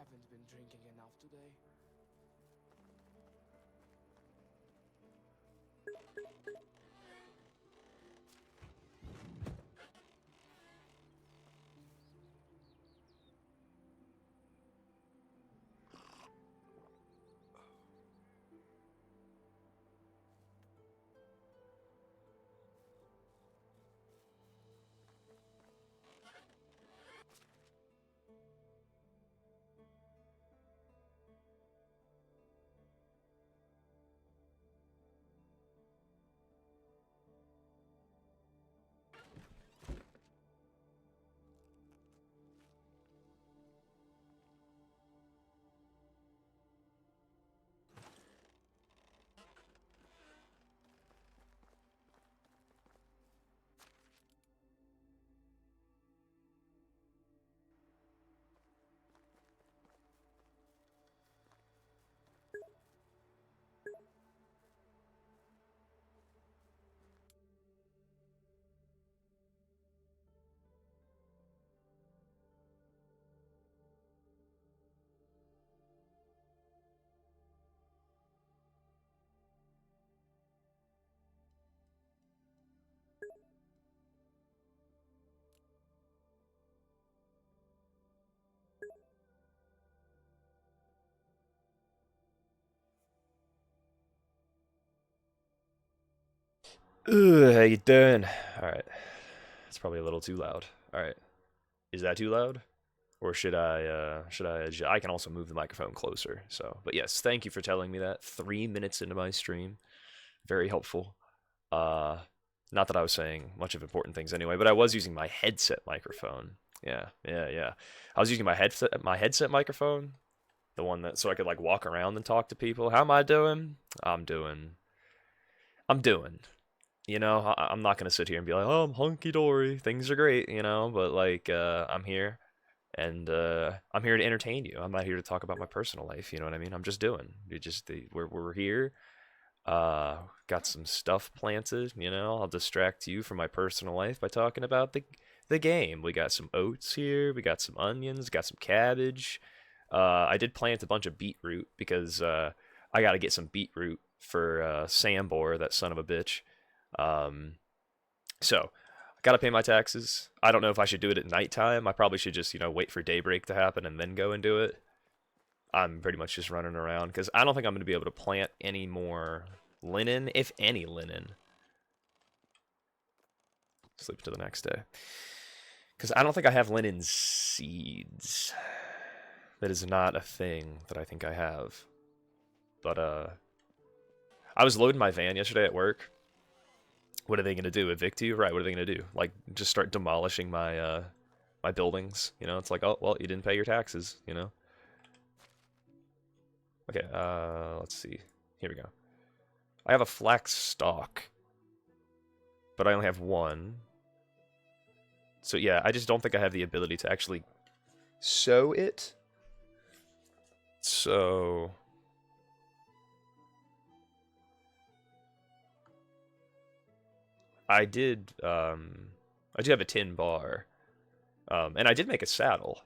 haven't been drinking enough today. Ugh, how you doing? All right, it's probably a little too loud. All right, is that too loud, or should I? I can also move the microphone closer. So, but yes, thank you for telling me that. 3 minutes into my stream, very helpful. Uh, Not that I was saying much of important things anyway, but I was using my headset microphone. Yeah, yeah, yeah. I was using my headset microphone, the one that so I could like walk around and talk to people. How am I doing? I'm doing. I'm doing. I'm not gonna sit here and be like, "Oh, I'm hunky dory, things are great," But like, I'm here, and I'm here to entertain you. I'm not here to talk about my personal life. You know what I mean? I'm just doing. We're here. Got some stuff planted. I'll distract you from my personal life by talking about the game. We got some oats here. We got some onions. Got some cabbage. I did plant a bunch of beetroot because I got to get some beetroot for Sambor, that son of a bitch. Um, so I gotta pay my taxes. I don't know if I should do it at nighttime. I probably should just, wait for daybreak to happen and then go and do it. I'm pretty much just running around because I don't think I'm gonna be able to plant any more linen, if any linen. Sleep to the next day. Because I don't think I have linen seeds. That is not a thing that I think I have. But I was loading my van yesterday at work. What are they gonna do? Evict you? Right? What are they gonna do? Like just start demolishing my buildings? It's like, oh well, you didn't pay your taxes. Okay, let's see. Here we go. I have a flax stalk, but I only have one. So yeah, I just don't think I have the ability to actually sow it. So I did I do have a tin bar. And I did make a saddle.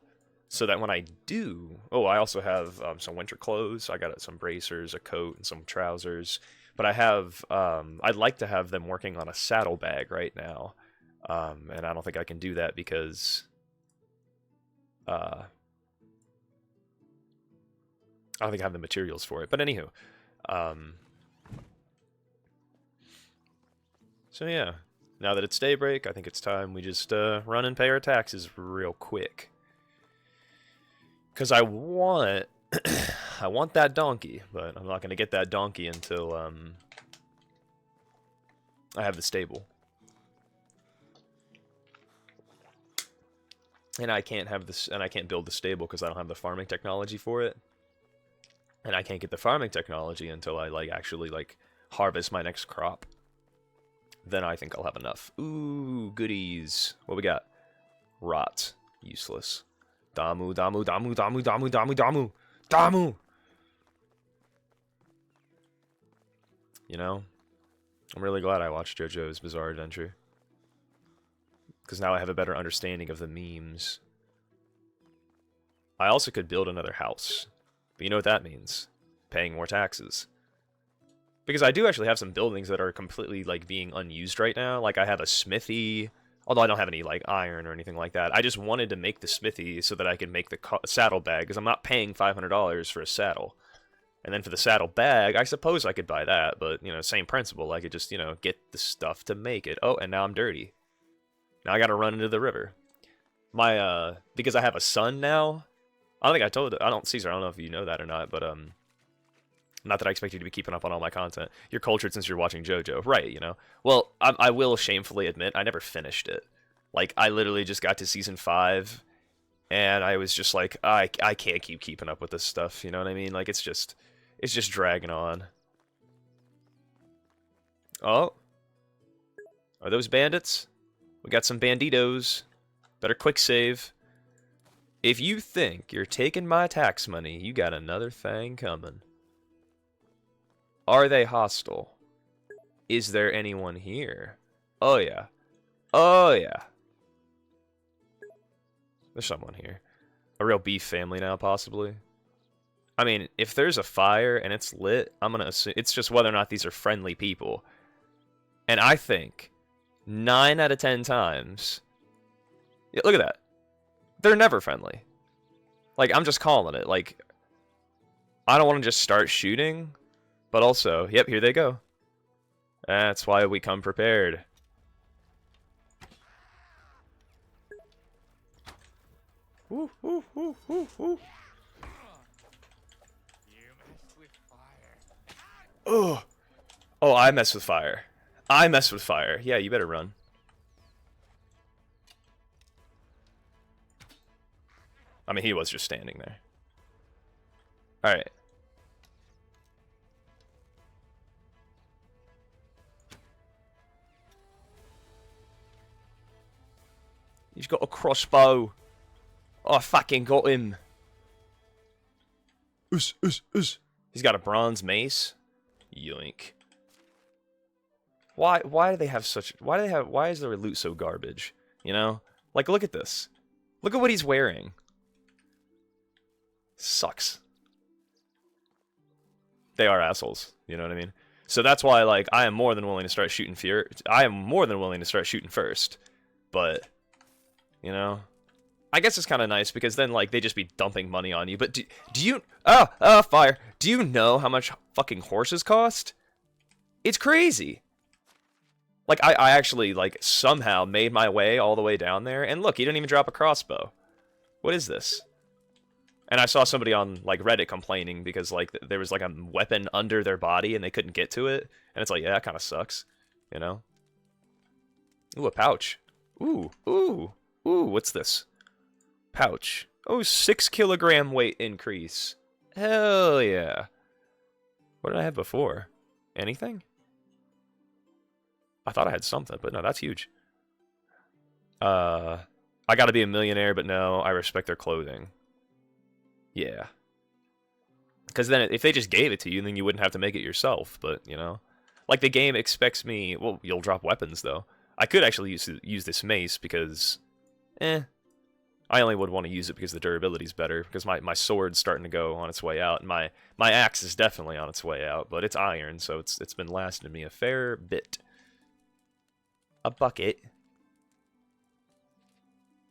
So that when I do, oh, I also have some winter clothes. I got some bracers, a coat, and some trousers. But I'd like to have them working on a saddlebag right now, and I don't think I can do that because uh, I don't think I have the materials for it. But anywho, um, so yeah, now that it's daybreak, I think it's time we just run and pay our taxes real quick. Cause I want, I want that donkey, but I'm not gonna get that donkey until I have the stable. And I can't have this, and I can't build the stable because I don't have the farming technology for it. And I can't get the farming technology until I actually harvest my next crop. Then I think I'll have enough. Ooh, goodies. What we got? Rot. Useless. Damu, damu, damu, damu, damu, damu, damu, damu. I'm really glad I watched JoJo's Bizarre Adventure. Because now I have a better understanding of the memes. I also could build another house. But you know what that means? Paying more taxes. Because I do actually have some buildings that are completely, like, being unused right now. Like, I have a smithy, although I don't have any, like, iron or anything like that. I just wanted to make the smithy so that I could make the saddle bag, because I'm not paying $500 for a saddle. And then for the saddle bag, I suppose I could buy that, but, you know, same principle. I could just, you know, get the stuff to make it. Oh, and now I'm dirty. Now I gotta run into the river. Because I have a son now, I don't, Caesar, I don't know if you know that or not, but, not that I expect you to be keeping up on all my content. You're cultured since you're watching JoJo. Right, you know. Well, I will shamefully admit, I never finished it. Like, I literally just got to Season 5, and I was just like, I can't keep keeping up with this stuff, you know what I mean? Like, it's just dragging on. Oh. Are those bandits? We got some banditos. Better quick save. If you think you're taking my tax money, you got another thing coming. Are they hostile? Is there anyone here? Oh, yeah. Oh, yeah. There's someone here. A real beef family now, possibly. I mean, if there's a fire and it's lit, I'm going to assume... It's just whether or not these are friendly people. And I think 9 out of 10 times... Yeah, look at that. They're never friendly. Like, I'm just calling it. Like, I don't want to just start shooting... But also, yep, here they go. That's why we come prepared. Woo, woo, woo, woo, woo. Oh, oh, I mess with fire. I mess with fire. Yeah, you better run. I mean, he was just standing there. All right. He's got a crossbow. Oh, I fucking got him. He's got a bronze mace. Yoink. Why do they have such... Why is their loot so garbage? You know? Like, look at this. Look at what he's wearing. Sucks. They are assholes. You know what I mean? So that's why, like, I am more than willing to start shooting I am more than willing to start shooting first. But... You know? I guess it's kind of nice because then, like, they just be dumping money on you. But do you... Oh, fire. Do you know how much fucking horses cost? It's crazy. Like, I actually, like, somehow made my way all the way down there. And look, he didn't even drop a crossbow. What is this? And I saw somebody on, like, Reddit complaining because, like, there was, like, a weapon under their body and they couldn't get to it. And it's like, yeah, that kind of sucks. You know? Ooh, a pouch. Ooh, ooh. Ooh, what's this? Pouch. Oh, 6 kilogram weight increase. Hell yeah. What did I have before? Anything? I thought I had something, but no, that's huge. I gotta be a millionaire, but no, I respect their clothing. Yeah. Because then if they just gave it to you, then you wouldn't have to make it yourself, but, you know. Like, the game expects me... Well, you'll drop weapons, though. I could actually use this mace because... I only would want to use it because the durability's better, because my sword's starting to go on its way out, and my axe is definitely on its way out, but it's iron, so it's been lasting me a fair bit. A bucket.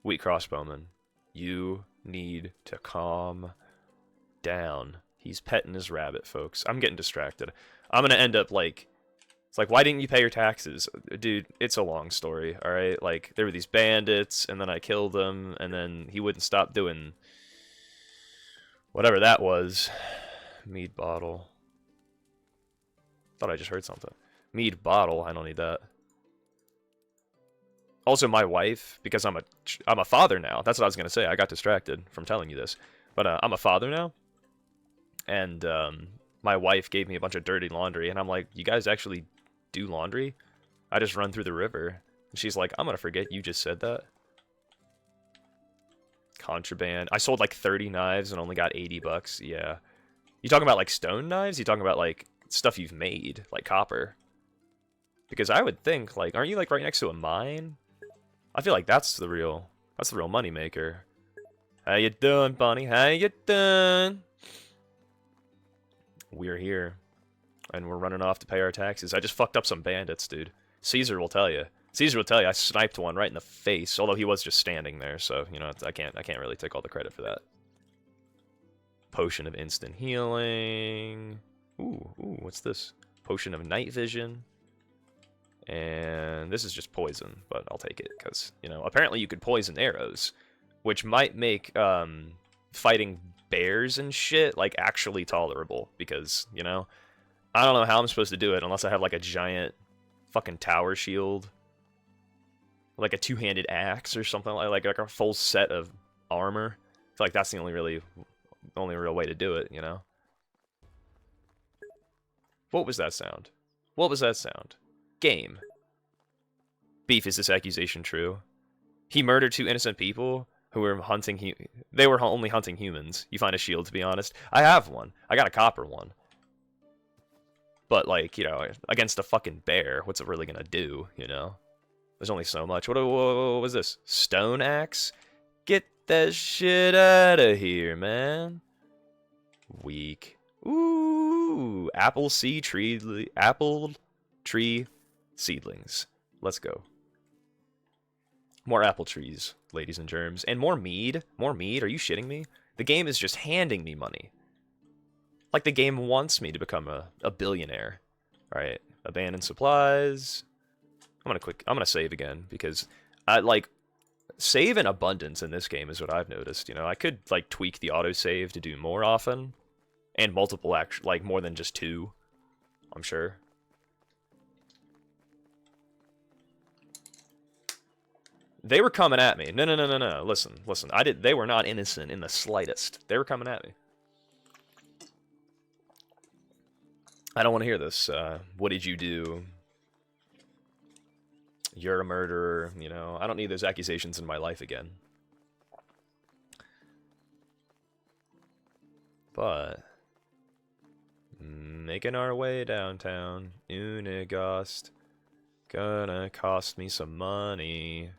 Wheat crossbowman, you need to calm down. He's petting his rabbit, folks. I'm getting distracted. I'm gonna end up like... It's like, why didn't you pay your taxes? Dude, it's a long story, alright? Like, there were these bandits, and then I killed them, and then he wouldn't stop doing... whatever that was. Mead bottle. Thought I just heard something. Mead bottle, I don't need that. Also, my wife, because I'm a father now. That's what I was going to say. I got distracted from telling you this. But I'm a father now. And my wife gave me a bunch of dirty laundry, and I'm like, you guys actually... do laundry? I just run through the river. And she's like, I'm gonna forget you just said that. Contraband. I sold like 30 knives and only got 80 bucks. Yeah. You talking about like stone knives? You talking about like stuff you've made, like copper? Because I would think, like, aren't you like right next to a mine? I feel like that's the real money maker. How you doing, Bunny? How you doing? We're here. And we're running off to pay our taxes. I just fucked up some bandits, dude. Caesar will tell you. Caesar will tell you I sniped one right in the face, although he was just standing there, so, you know, I can't really take all the credit for that. Potion of instant healing. Ooh, what's this? Potion of night vision. And this is just poison, but I'll take it, because, you know, apparently you could poison arrows, which might make fighting bears and shit, like, actually tolerable, because, you know, I don't know how I'm supposed to do it unless I have, like, a giant fucking tower shield, like a two-handed axe or something, like a full set of armor. I feel like that's the only real way to do it, you know? What was that sound? What was that sound? Game. Beef, is this accusation true? He murdered 2 innocent people who were hunting they were only hunting humans. You find a shield, to be honest. I have one. I got a copper one. But, like, you know, against a fucking bear, what's it really gonna do, you know? There's only so much. What was this? Stone axe? Get that shit out of here, man. Weak. Ooh, apple tree seedlings. Let's go. More apple trees, ladies and germs. And more mead? More mead? Are you shitting me? The game is just handing me money. Like the game wants me to become a billionaire. Alright, abandoned supplies. I'm gonna save again, because save in abundance in this game is what I've noticed, you know. I could, like, tweak the autosave to do more often. And multiple, like, more than just 2. I'm sure. They were coming at me. No. Listen. They were not innocent in the slightest. They were coming at me. I don't want to hear this. What did you do? You're a murderer, you know. I don't need those accusations in my life again. But making our way downtown, Unigost. Gonna cost me some money.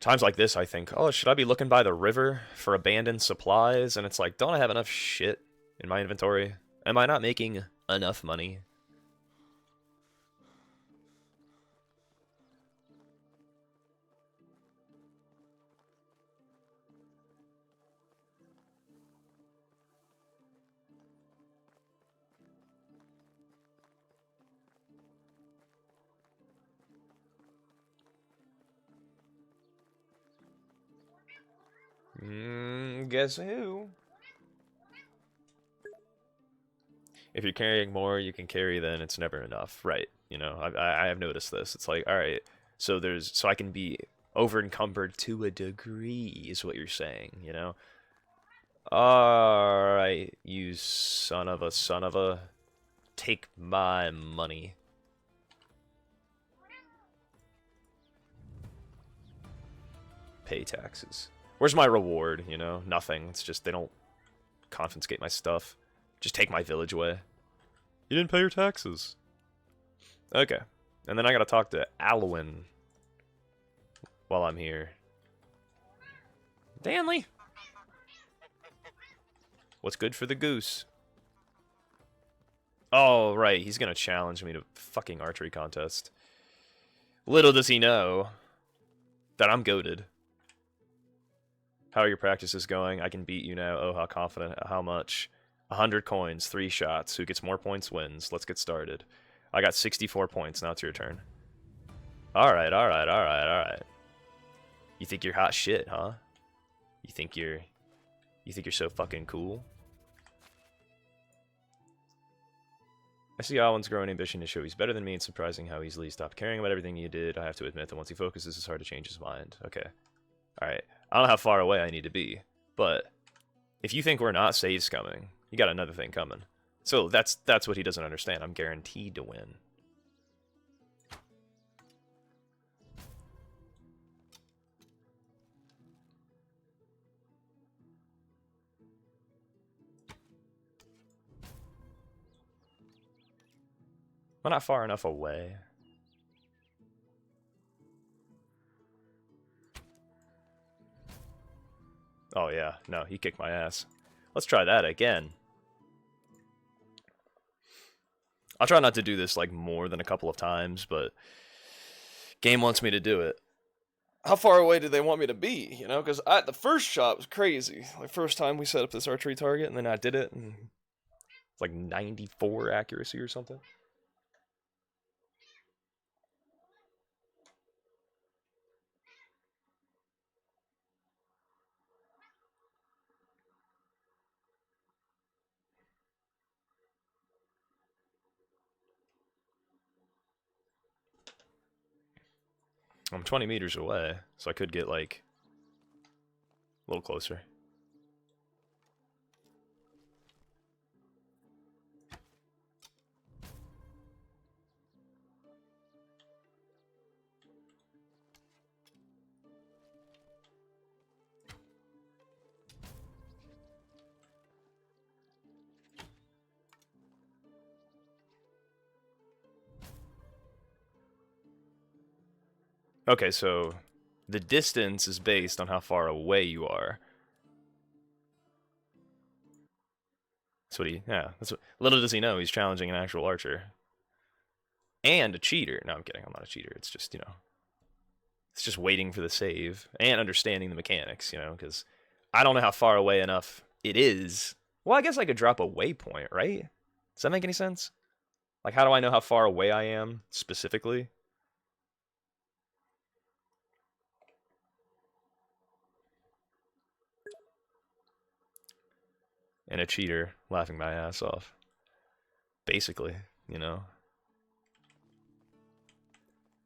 Times like this, I think, oh, should I be looking by the river for abandoned supplies? And it's like, don't I have enough shit in my inventory? Am I not making enough money? Guess who? If you're carrying more, you can carry, then it's never enough. Right. You know, I have noticed this. It's like, alright, so I can be over encumbered to a degree, is what you're saying, you know? Alright, you son of a... Take my money. Pay taxes. Where's my reward, you know? Nothing. It's just they don't confiscate my stuff. Just take my village away. You didn't pay your taxes. Okay. And then I gotta talk to Alwyn while I'm here. Danley! What's good for the goose? Oh, right. He's gonna challenge me to a fucking archery contest. Little does he know that I'm goated. How are your practices going? I can beat you now. Oh, how confident. How much? 100 coins, 3 shots. Who gets more points wins. Let's get started. I got 64 points. Now it's your turn. Alright. You think you're hot shit, huh? You think you're so fucking cool? I see Alwyn's growing ambition to show he's better than me. It's surprising how easily he stopped caring about everything you did. I have to admit that once he focuses, it's hard to change his mind. Okay. Alright. I don't know how far away I need to be, but if you think we're not saves coming, you got another thing coming. So that's what he doesn't understand. I'm guaranteed to win. I'm not far enough away. Oh, yeah. No, he kicked my ass. Let's try that again. I'll try not to do this, like, more than a couple of times, but game wants me to do it. How far away do they want me to be, you know? Because the first shot was crazy. Like, first time we set up this archery target, and then I did it, and it's like 94 accuracy or something. I'm 20 meters away, so I could get, like, a little closer. Okay, so the distance is based on how far away you are. That's what that's what, little does he know, he's challenging an actual archer. And a cheater. No, I'm kidding, I'm not a cheater. It's just, it's just waiting for the save and understanding the mechanics, because I don't know how far away enough it is. Well, I guess I could drop a waypoint, right? Does that make any sense? Like, how do I know how far away I am, specifically? And a cheater laughing my ass off. Basically,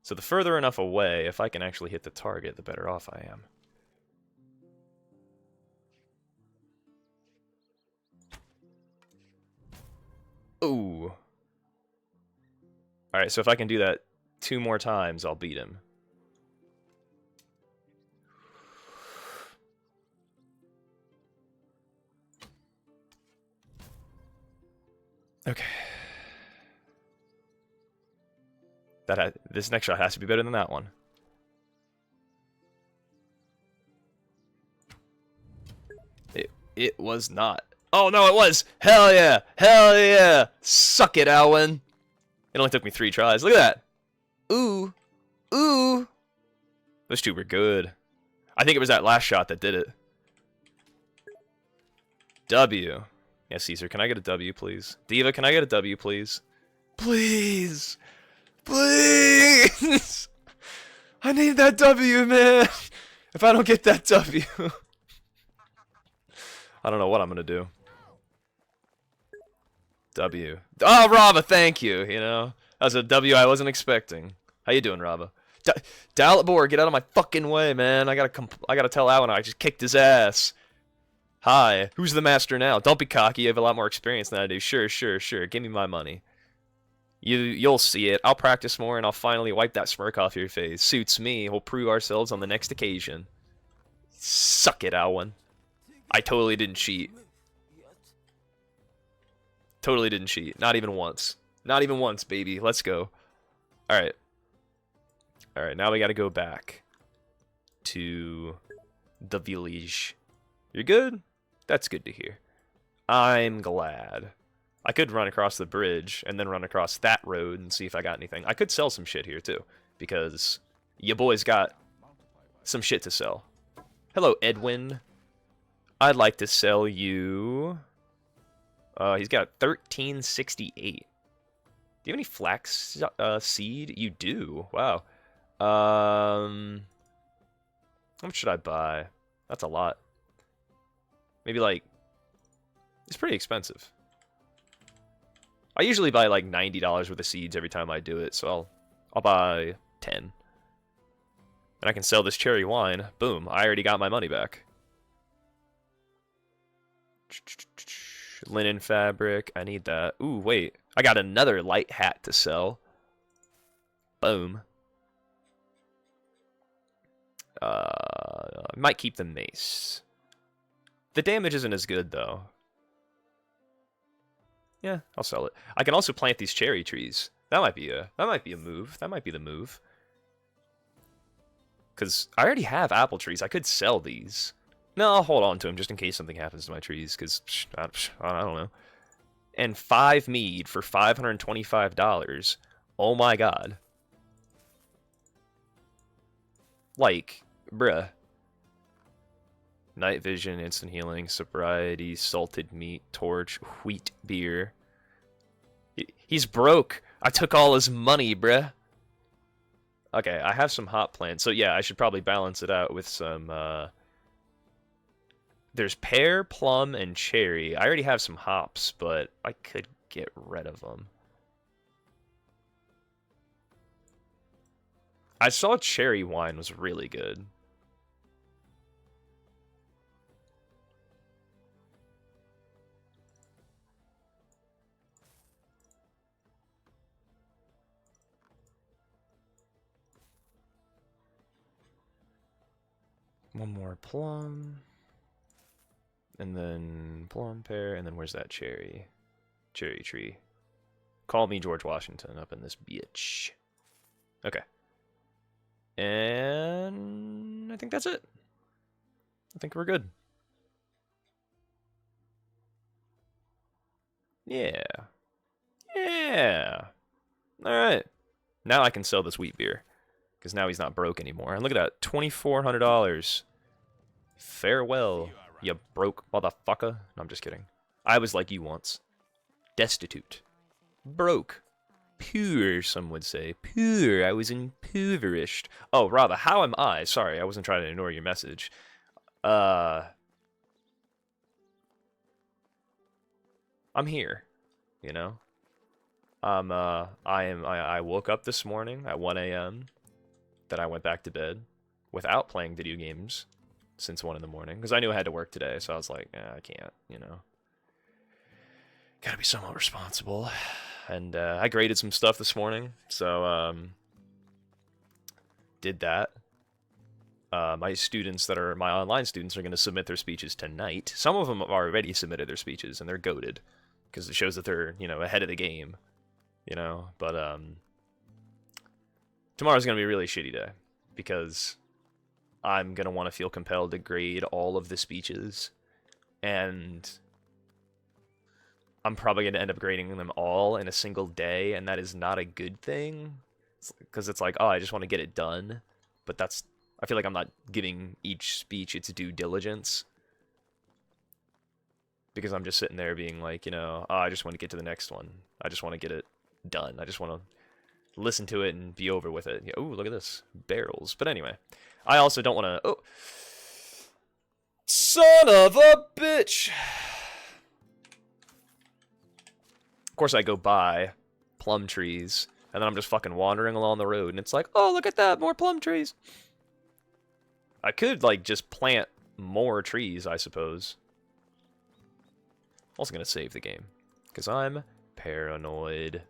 So the further enough away, if I can actually hit the target, the better off I am. Ooh. Alright, so if I can do that 2 more times, I'll beat him. Okay. This next shot has to be better than that one. It was not. Oh no, it was! Hell yeah! Hell yeah! Suck it, Alwyn! It only took me 3 tries. Look at that! Ooh! Ooh! Those 2 were good. I think it was that last shot that did it. W. Yeah, Caesar, can I get a W, please? Diva, can I get a W, please? Please! Please! I need that W, man! If I don't get that W... I don't know what I'm gonna do. W. Oh, Rava, thank you, That was a W I wasn't expecting. How you doing, Rava? Dalibor, get out of my fucking way, man. I gotta tell Alan I just kicked his ass. Hi, who's the master now? Don't be cocky, you have a lot more experience than I do. Sure, sure, sure, give me my money. You'll see it. I'll practice more and I'll finally wipe that smirk off your face. Suits me. We'll prove ourselves on the next occasion. Suck it, Alwyn. I totally didn't cheat. Totally didn't cheat. Not even once. Not even once, baby. Let's go. Alright. Alright, now we gotta go back to the village. You're good? That's good to hear. I'm glad. I could run across the bridge and then run across that road and see if I got anything. I could sell some shit here too, because your boy's got some shit to sell. Hello, Edwin. I'd like to sell you... he's got 1368. Do you have any flax seed? You do. Wow. How much should I buy? That's a lot. Maybe like... It's pretty expensive. I usually buy like $90 worth of seeds every time I do it, so I'll buy 10. And I can sell this cherry wine. Boom, I already got my money back. Linen fabric, I need that. Ooh, wait, I got another light hat to sell. Boom. I might keep the mace. The damage isn't as good though. Yeah, I'll sell it. I can also plant these cherry trees. That might be a move. That might be the move. Cause I already have apple trees. I could sell these. No, I'll hold on to them just in case something happens to my trees, because I don't know. And 5 mead for $525. Oh my god. Like, bruh. Night vision, instant healing, sobriety, salted meat, torch, wheat beer. He's broke. I took all his money, bruh. Okay, I have some hop plants. So yeah, I should probably balance it out with some, there's pear, plum, and cherry. I already have some hops, but I could get rid of them. I saw cherry wine was really good. One more plum. And then plum, pear, and then where's that cherry? Cherry tree. Call me George Washington up in this bitch. Okay. And I think that's it. I think we're good. Yeah. Yeah. Alright. Now I can sell this wheat beer. Because now he's not broke anymore. And look at that. $2,400. Farewell, you broke motherfucker. No, I'm just kidding. I was like you once. Destitute. Broke. Poor, some would say. Poor. I was impoverished. Oh, rather, how am I? Sorry, I wasn't trying to ignore your message. I'm here. You know? I woke up this morning at 1 a.m. Then I went back to bed without playing video games since 1 in the morning. Because I knew I had to work today, so I was like, I can't, you know. Gotta be somewhat responsible. And I graded some stuff this morning, so did that. My students that are my online students are going to submit their speeches tonight. Some of them have already submitted their speeches, and they're goated because it shows that they're, you know, ahead of the game, you know. But tomorrow's going to be a really shitty day because I'm going to want to feel compelled to grade all of the speeches, and I'm probably going to end up grading them all in a single day, and that is not a good thing because it's like, oh, I just want to get it done, but that's, I feel like I'm not giving each speech its due diligence because I'm just sitting there being like, you know, oh, I just want to get to the next one. I just want to get it done. I just want to listen to it and be over with it. Oh, look at this. Barrels. But anyway, I also don't want to... Oh. Son of a bitch! Of course, I go by plum trees, and then I'm just fucking wandering along the road, and it's like, oh, look at that, more plum trees. I could, like, just plant more trees, I suppose. Also gonna save the game, because I'm paranoid.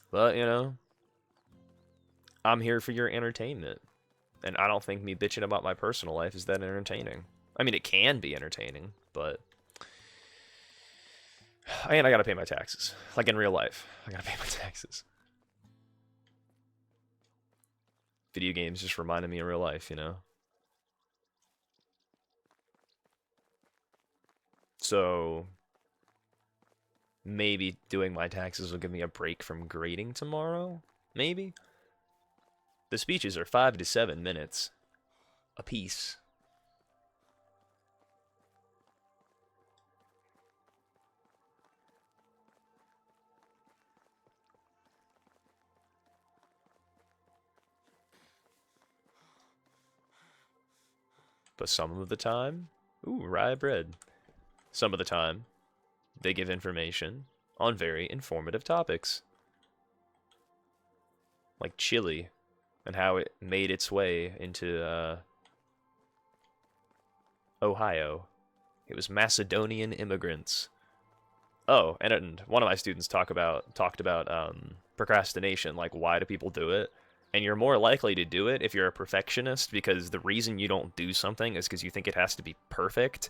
But, you know, I'm here for your entertainment. And I don't think me bitching about my personal life is that entertaining. I mean, it can be entertaining, but... And I gotta pay my taxes. Like in real life, I gotta pay my taxes. Video games just reminded me of real life, you know? So... maybe doing my taxes will give me a break from grading tomorrow? Maybe? The speeches are 5 to 7 minutes a piece. But some of the time, ooh, rye bread. Some of the time, they give information on very informative topics. Like Chile, and how it made its way into Ohio. It was Macedonian immigrants. Oh, and one of my students talked about procrastination, like why do people do it? And you're more likely to do it if you're a perfectionist, because the reason you don't do something is because you think it has to be perfect.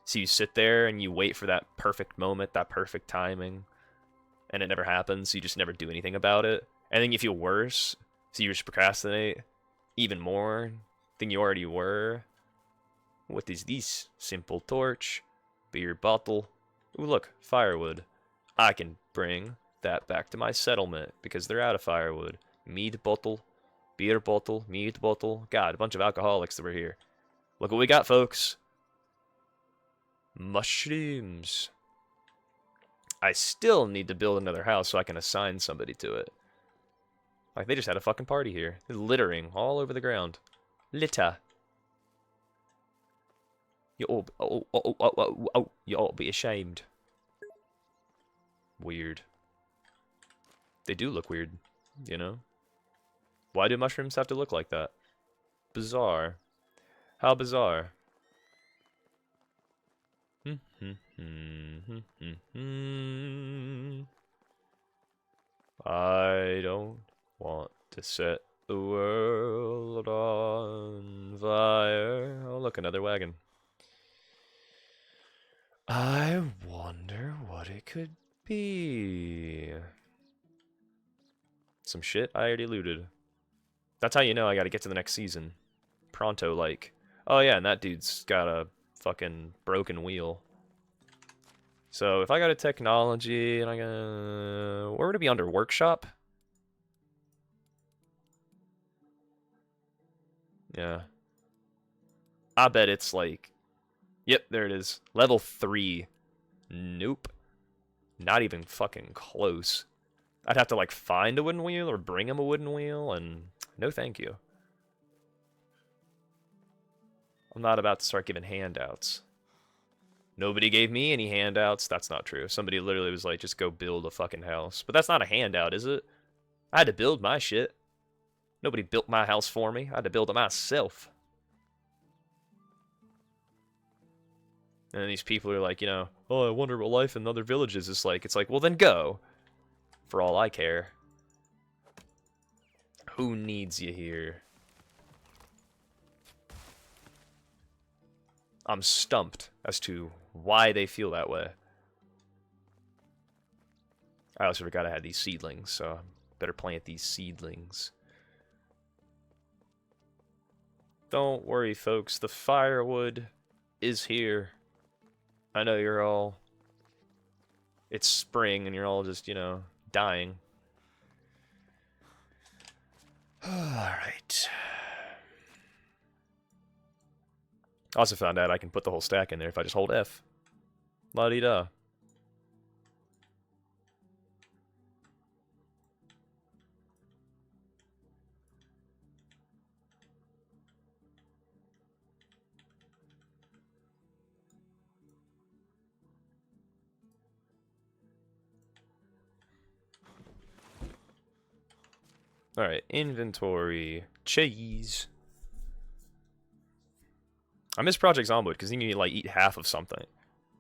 So you sit there and you wait for that perfect moment, that perfect timing, and it never happens, so you just never do anything about it. And then you feel worse So you just procrastinate even more than you already were. What is this? Simple torch, beer bottle. Ooh, look, firewood. I can bring that back to my settlement because they're out of firewood. Mead bottle, beer bottle, mead bottle. God, a bunch of alcoholics that were here. Look what we got, folks. Mushrooms. I still need to build another house so I can assign somebody to it. Like, they just had a fucking party here. They're littering all over the ground. Litter. You all be ashamed. Weird. They do look weird, you know? Why do mushrooms have to look like that? Bizarre. How bizarre. I don't want to set the world on fire. Oh, look, another wagon. I wonder what it could be. Some shit I already looted. That's how you know I gotta get to the next season. Pronto, like. Oh yeah, and that dude's got a fucking broken wheel. So if I got a technology and I got... Where would it be under workshop? Yeah. I bet it's like... Yep, there it is. Level 3. Nope. Not even fucking close. I'd have to like find a wooden wheel or bring him a wooden wheel, and no thank you. I'm not about to start giving handouts. Nobody gave me any handouts. That's not true. Somebody literally was like, just go build a fucking house. But that's not a handout, is it? I had to build my shit. Nobody built my house for me. I had to build it myself. And then these people are like, you know, oh, I wonder what life in other villages is like. It's like, well, then go. For all I care. Who needs you here? I'm stumped as to why they feel that way. I also forgot I had these seedlings, so I better plant these seedlings. Don't worry, folks. The firewood is here. I know you're all... It's spring and you're all just, you know, dying. Alright. I also found out I can put the whole stack in there if I just hold F. La-di-da. Alright, inventory. Cheese. I miss Project Zomboid because you need to like eat half of something.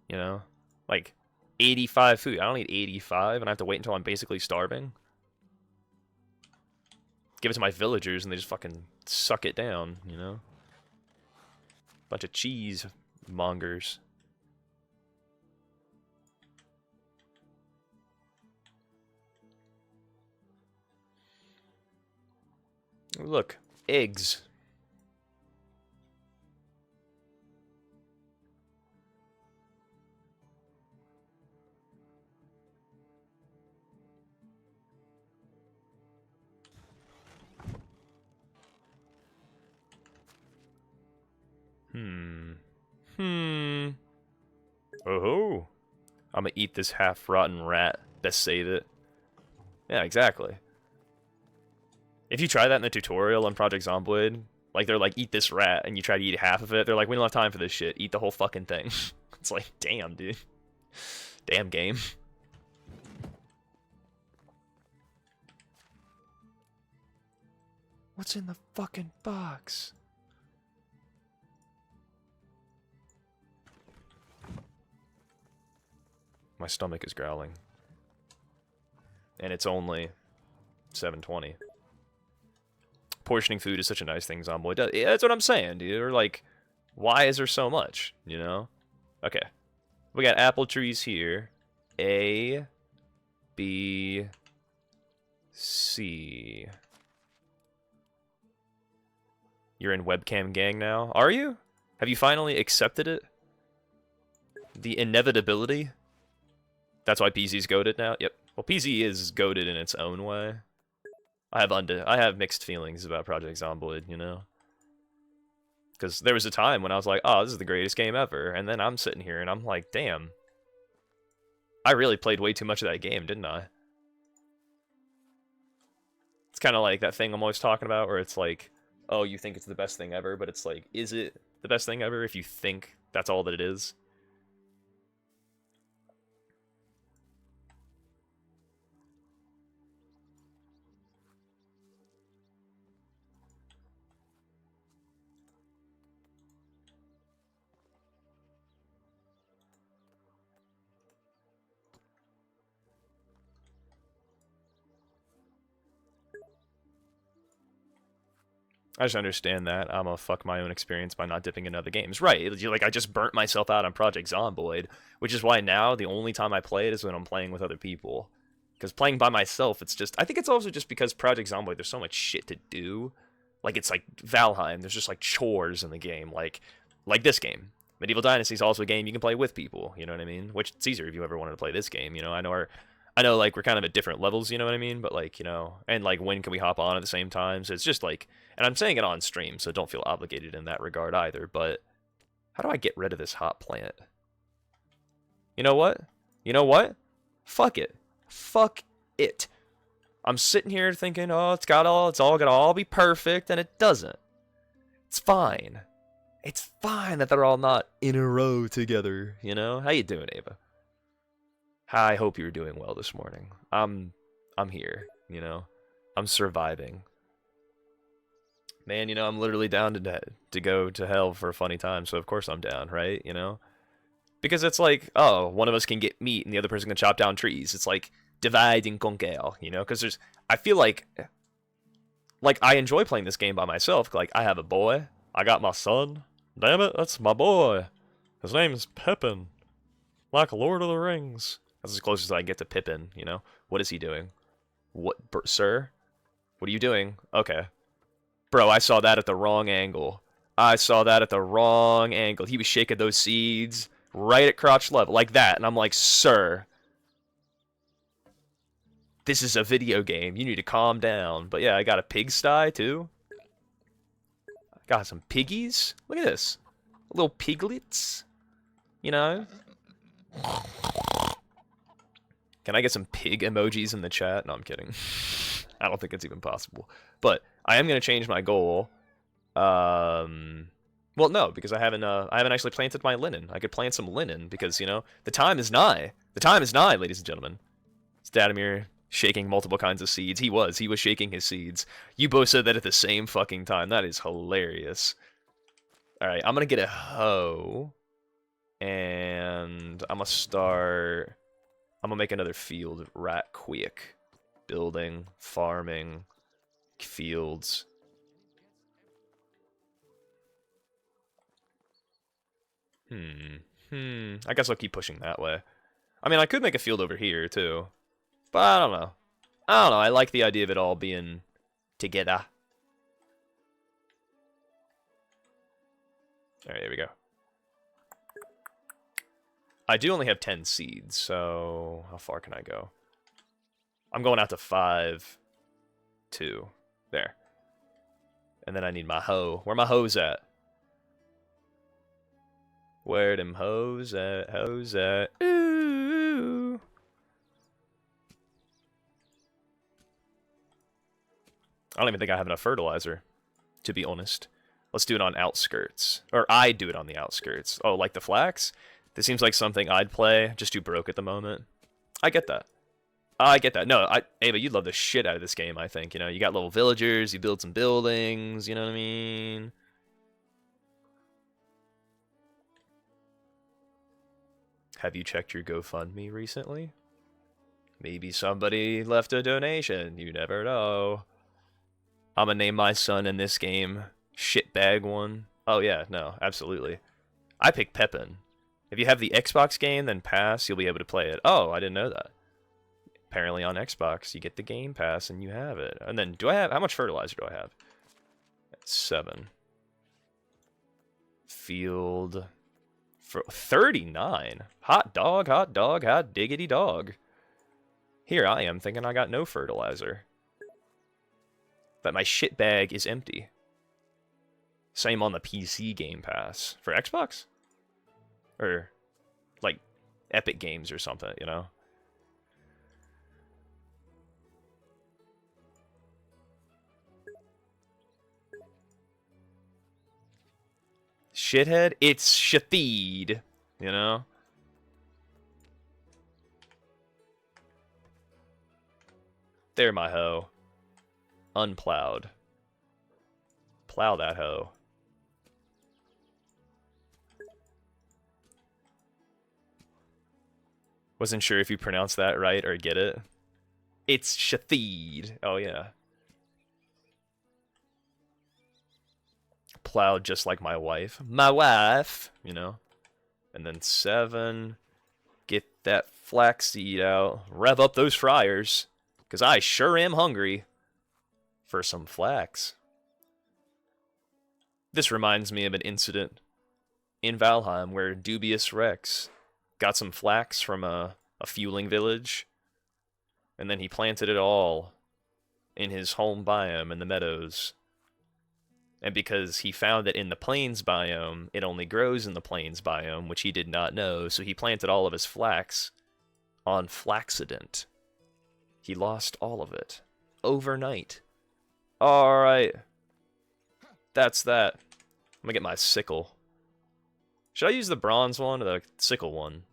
You know? Like 85 food. I don't need 85 and I have to wait until I'm basically starving. Give it to my villagers and they just fucking suck it down, you know? Bunch of cheese mongers. Look, eggs. Oh-ho. I'm gonna eat this half-rotten rat. Best save it. Yeah, exactly. If you try that in the tutorial on Project Zomboid, like, they're like, eat this rat, and you try to eat half of it, they're like, we don't have time for this shit. Eat the whole fucking thing. It's like, damn, dude. Damn game. What's in the fucking box? My stomach is growling. And it's only 7:20. Portioning food is such a nice thing Zomboid does. Yeah, that's what I'm saying, dude. Or like, why is there so much, you know? Okay. We got apple trees here. A, B, C. You're in webcam gang now. Are you? Have you finally accepted it? The inevitability? That's why PZ's goated now? Yep. Well, PZ is goated in its own way. I have mixed feelings about Project Zomboid, you know? Because there was a time when I was like, oh, this is the greatest game ever. And then I'm sitting here and I'm like, damn. I really played way too much of that game, didn't I? It's kind of like that thing I'm always talking about where it's like, oh, you think it's the best thing ever, but it's like, is it the best thing ever if you think that's all that it is? I just understand that. I'm gonna fuck my own experience by not dipping into other games. Right, like I just burnt myself out on Project Zomboid, which is why now the only time I play it is when I'm playing with other people. Because playing by myself, it's just... I think it's also just because Project Zomboid, there's so much shit to do. Like, it's like Valheim, there's just like chores in the game, like this game. Medieval Dynasty is also a game you can play with people, you know what I mean? Which, it's easier if you ever wanted to play this game, you know? I know, like, we're kind of at different levels, you know what I mean? But, like, you know, and, like, when can we hop on at the same time? So it's just, like, and I'm saying it on stream, so don't feel obligated in that regard either, but how do I get rid of this hot plant? You know what? You know what? Fuck it. Fuck it. I'm sitting here thinking, oh, it's all gonna all be perfect, and it doesn't. It's fine. It's fine that they're all not in a row together, you know? How you doing, Ava? I hope you're doing well this morning. I'm here, you know? I'm surviving. Man, you know, I'm literally down to go to hell for a funny time, so of course I'm down, right? You know? Because it's like, oh, one of us can get meat and the other person can chop down trees. It's like divide and conquer, you know? Because I feel like I enjoy playing this game by myself. Like, I have a boy. I got my son. Damn it, that's my boy. His name's Pippin. Like Lord of the Rings. That's as close as I get to Pippin, you know? What is he doing? What, sir? What are you doing? Okay. Bro, I saw that at the wrong angle. I saw that at the wrong angle. He was shaking those seeds right at crotch level, like that. And I'm like, sir, this is a video game. You need to calm down. But yeah, I got a pigsty, too. I got some piggies. Look at this. Little piglets. You know? Can I get some pig emojis in the chat? No, I'm kidding. I don't think it's even possible. But I am going to change my goal. Well, no, because I haven't actually planted my linen. I could plant some linen because, you know, the time is nigh. The time is nigh, ladies and gentlemen. It's Dadomir shaking multiple kinds of seeds. He was shaking his seeds. You both said that at the same fucking time. That is hilarious. All right, I'm going to get a hoe. And I'm going to make another field right quick. Building, farming, fields. I guess I'll keep pushing that way. I mean, I could make a field over here, too. But I don't know. I like the idea of it all being together. Alright, there we go. I do only have 10 seeds, so how far can I go? I'm going out to 5, 2. There. And then I need my hoe. Where my hoes at? Where them hoes at? Hoes at? Ooh. I don't even think I have enough fertilizer, to be honest. Let's do it on outskirts. Or I do it on the outskirts. Oh, like the flax? This seems like something I'd play, just too broke at the moment. I get that. I get that. No, Ava, you'd love the shit out of this game, I think. You know, you got little villagers, you build some buildings, you know what I mean? Have you checked your GoFundMe recently? Maybe somebody left a donation. You never know. I'm gonna name my son in this game Shitbag 1. Oh yeah, no, absolutely. I picked Pepin. If you have the Xbox game, then Pass, you'll be able to play it. Oh, I didn't know that. Apparently on Xbox, you get the Game Pass and you have it. And then, how much fertilizer do I have? 7. Field for 39. Hot dog, hot diggity dog. Here I am thinking I got no fertilizer. But my shit bag is empty. Same on the PC Game Pass. For Xbox? Or, like, Epic Games or something, you know? Shithead? It's Shatheed, you know? There, my hoe. Unplowed. Plow that hoe. Wasn't sure if you pronounced that right or get it. It's Shatheed. Oh, yeah. Plowed just like my wife. My wife, you know? And then 7. Get that flaxseed out. Rev up those fryers. Because I sure am hungry for some flax. This reminds me of an incident in Valheim where Dubious Rex got some flax from a fueling village, and then he planted it all in his home biome in the meadows. And because he found that in the plains biome, it only grows in the plains biome, which he did not know, so he planted all of his flax on Flaxident. He lost all of it. Overnight. Alright. That's that. I'm gonna get my sickle. Should I use the bronze one or the sickle one?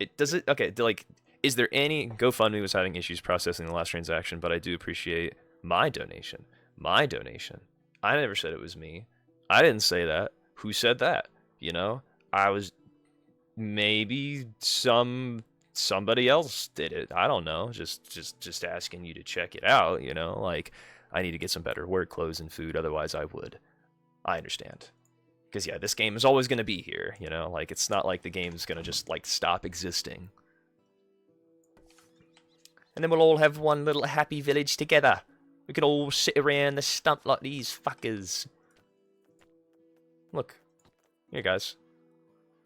Okay, like, is there any... GoFundMe was having issues processing the last transaction, but I do appreciate my donation. My donation. I never said it was me. I didn't say that. Who said that? You know? I was... Maybe somebody else did it. I don't know. Just asking you to check it out, you know? Like, I need to get some better work clothes and food, otherwise I would. I understand. Because, yeah, this game is always going to be here, you know? Like, it's not like the game's going to just, like, stop existing. And then we'll all have one little happy village together. We could all sit around the stump like these fuckers. Look. Here, guys.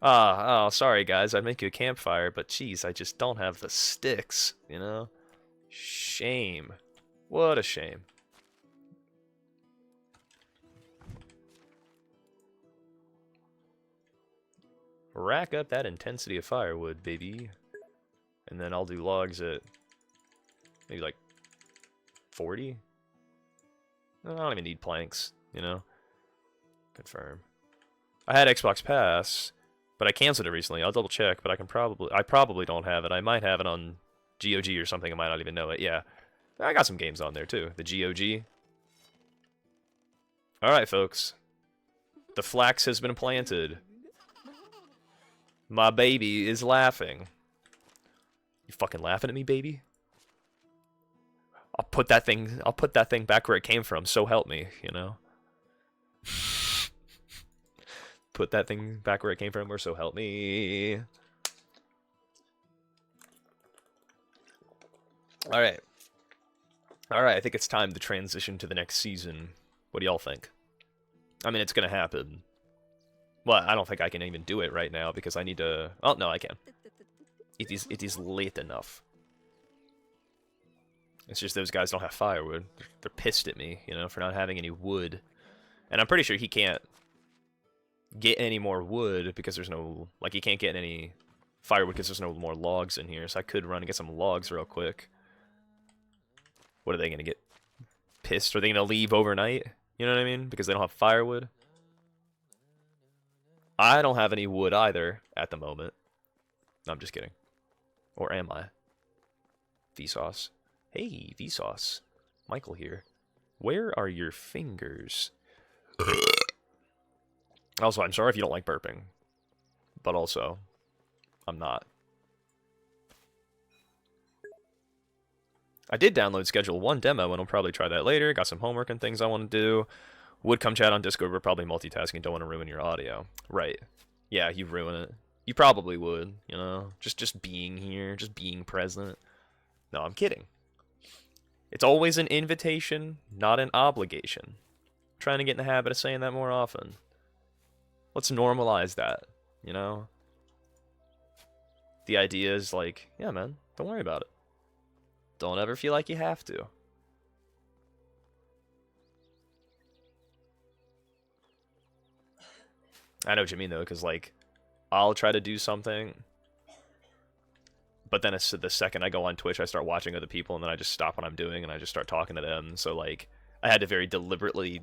Oh, sorry, guys. I'd make you a campfire, but, geez, I just don't have the sticks, you know? Shame. What a shame. Rack up that intensity of firewood, baby. And then I'll do logs at maybe like 40. I don't even need planks, you know? Confirm. I had Xbox Pass, but I canceled it recently. I'll double check, but I probably don't have it. I might have it on GOG or something. I might not even know it. Yeah. I got some games on there too. The GOG. Alright, folks. The flax has been planted. My baby is laughing. You fucking laughing at me, baby? I'll put that thing back where it came from, so help me, you know? Put that thing back where it came from, or so help me. Alright. Alright, I think it's time to transition to the next season. What do y'all think? I mean, it's gonna happen. Well, I don't think I can even do it right now because I need to... Oh, no, I can. It is late enough. It's just those guys don't have firewood. They're pissed at me, you know, for not having any wood. And I'm pretty sure he can't get any more wood because there's no... Like, he can't get any firewood because there's no more logs in here. So I could run and get some logs real quick. What are they going to get? Pissed? Are they going to leave overnight? You know what I mean? Because they don't have firewood? I don't have any wood either at the moment. No, I'm just kidding. Or am I? Vsauce. Hey, Vsauce. Michael here. Where are your fingers? Also, I'm sorry if you don't like burping. But also, I'm not. I did download Schedule 1 demo, and I'll probably try that later. Got some homework and things I want to do. Would come chat on Discord, but probably multitasking. Don't want to ruin your audio. Right. Yeah, you ruin it. You probably would, you know? Just being here, just being present. No, I'm kidding. It's always an invitation, not an obligation. I'm trying to get in the habit of saying that more often. Let's normalize that, you know? The idea is like, yeah, man, don't worry about it. Don't ever feel like you have to. I know what you mean, though, because, like, I'll try to do something, but then it's the second I go on Twitch, I start watching other people, and then I just stop what I'm doing, and I just start talking to them. So, like, I had to very deliberately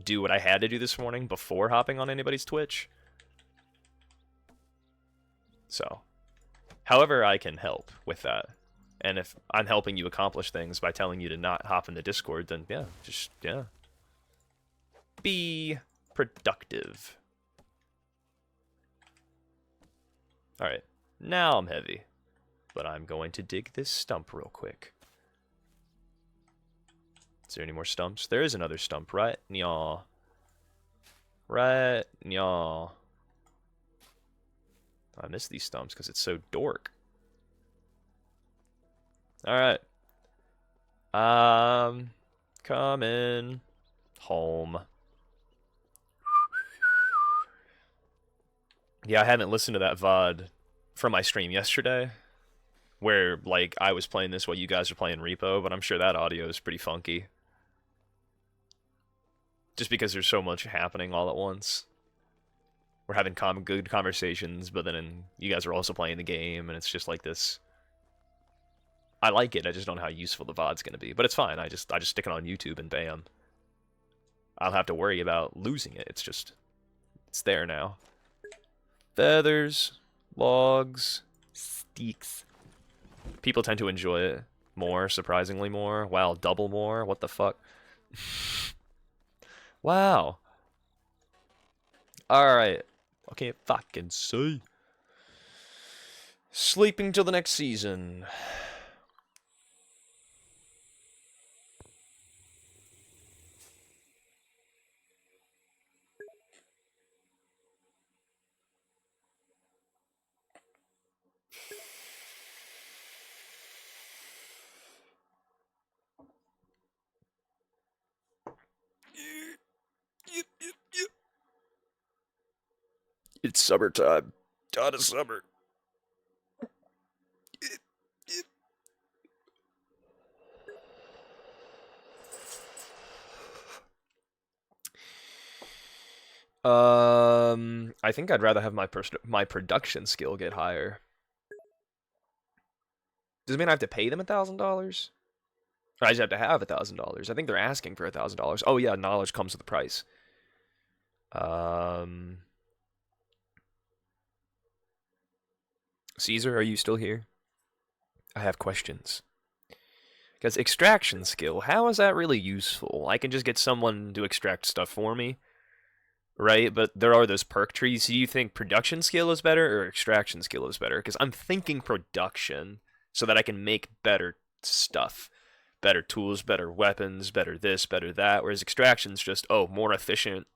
do what I had to do this morning before hopping on anybody's Twitch. So, however I can help with that. And if I'm helping you accomplish things by telling you to not hop in the Discord, then yeah, just, yeah. Be productive. Alright, now I'm heavy. But I'm going to dig this stump real quick. Is there any more stumps? There is another stump, right? Nyaw. Right, nyaw. I miss these stumps because it's so dork. Alright. Coming home. Yeah, I haven't listened to that VOD from my stream yesterday, where, like, I was playing this while you guys are playing Repo, but I'm sure that audio is pretty funky. Just because there's so much happening all at once. We're having good conversations, but then you guys are also playing the game, and it's just like this. I like it, I just don't know how useful the VOD's going to be. But it's fine, I just stick it on YouTube and bam. I'll have to worry about losing it, it's there now. Feathers, logs, sticks. People tend to enjoy it more, surprisingly more. Wow, double more? What the fuck? Wow. Alright. Okay, fucking see. Sleeping till the next season. It's summertime. Out of summer. I think I'd rather have my production skill get higher. Does it mean I have to pay them $1,000? I just have to have $1,000. I think they're asking for $1,000. Oh yeah, knowledge comes with a price. Caesar, are you still here? I have questions. Because extraction skill, how is that really useful? I can just get someone to extract stuff for me, right? But there are those perk trees. Do you think production skill is better or extraction skill is better? Because I'm thinking production so that I can make better stuff. Better tools, better weapons, better this, better that. Whereas extraction's just, oh, more efficient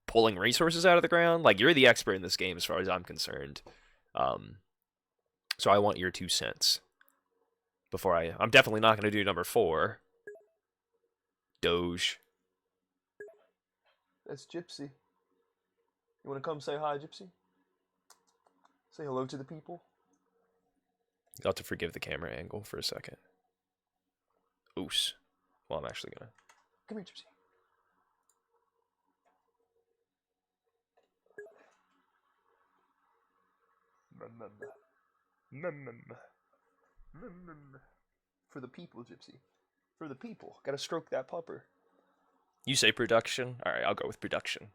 pulling resources out of the ground. Like, you're the expert in this game as far as I'm concerned. So I want your 2 cents. Before I'm definitely not going to do number 4. Doge. That's Gypsy. You want to come say hi, Gypsy? Say hello to the people? You'll have to forgive the camera angle for a second. Oos. Well, I'm actually going to... Come here, Gypsy. For the people, Gypsy. For the people. Gotta stroke that pupper. You say production? Alright, I'll go with production.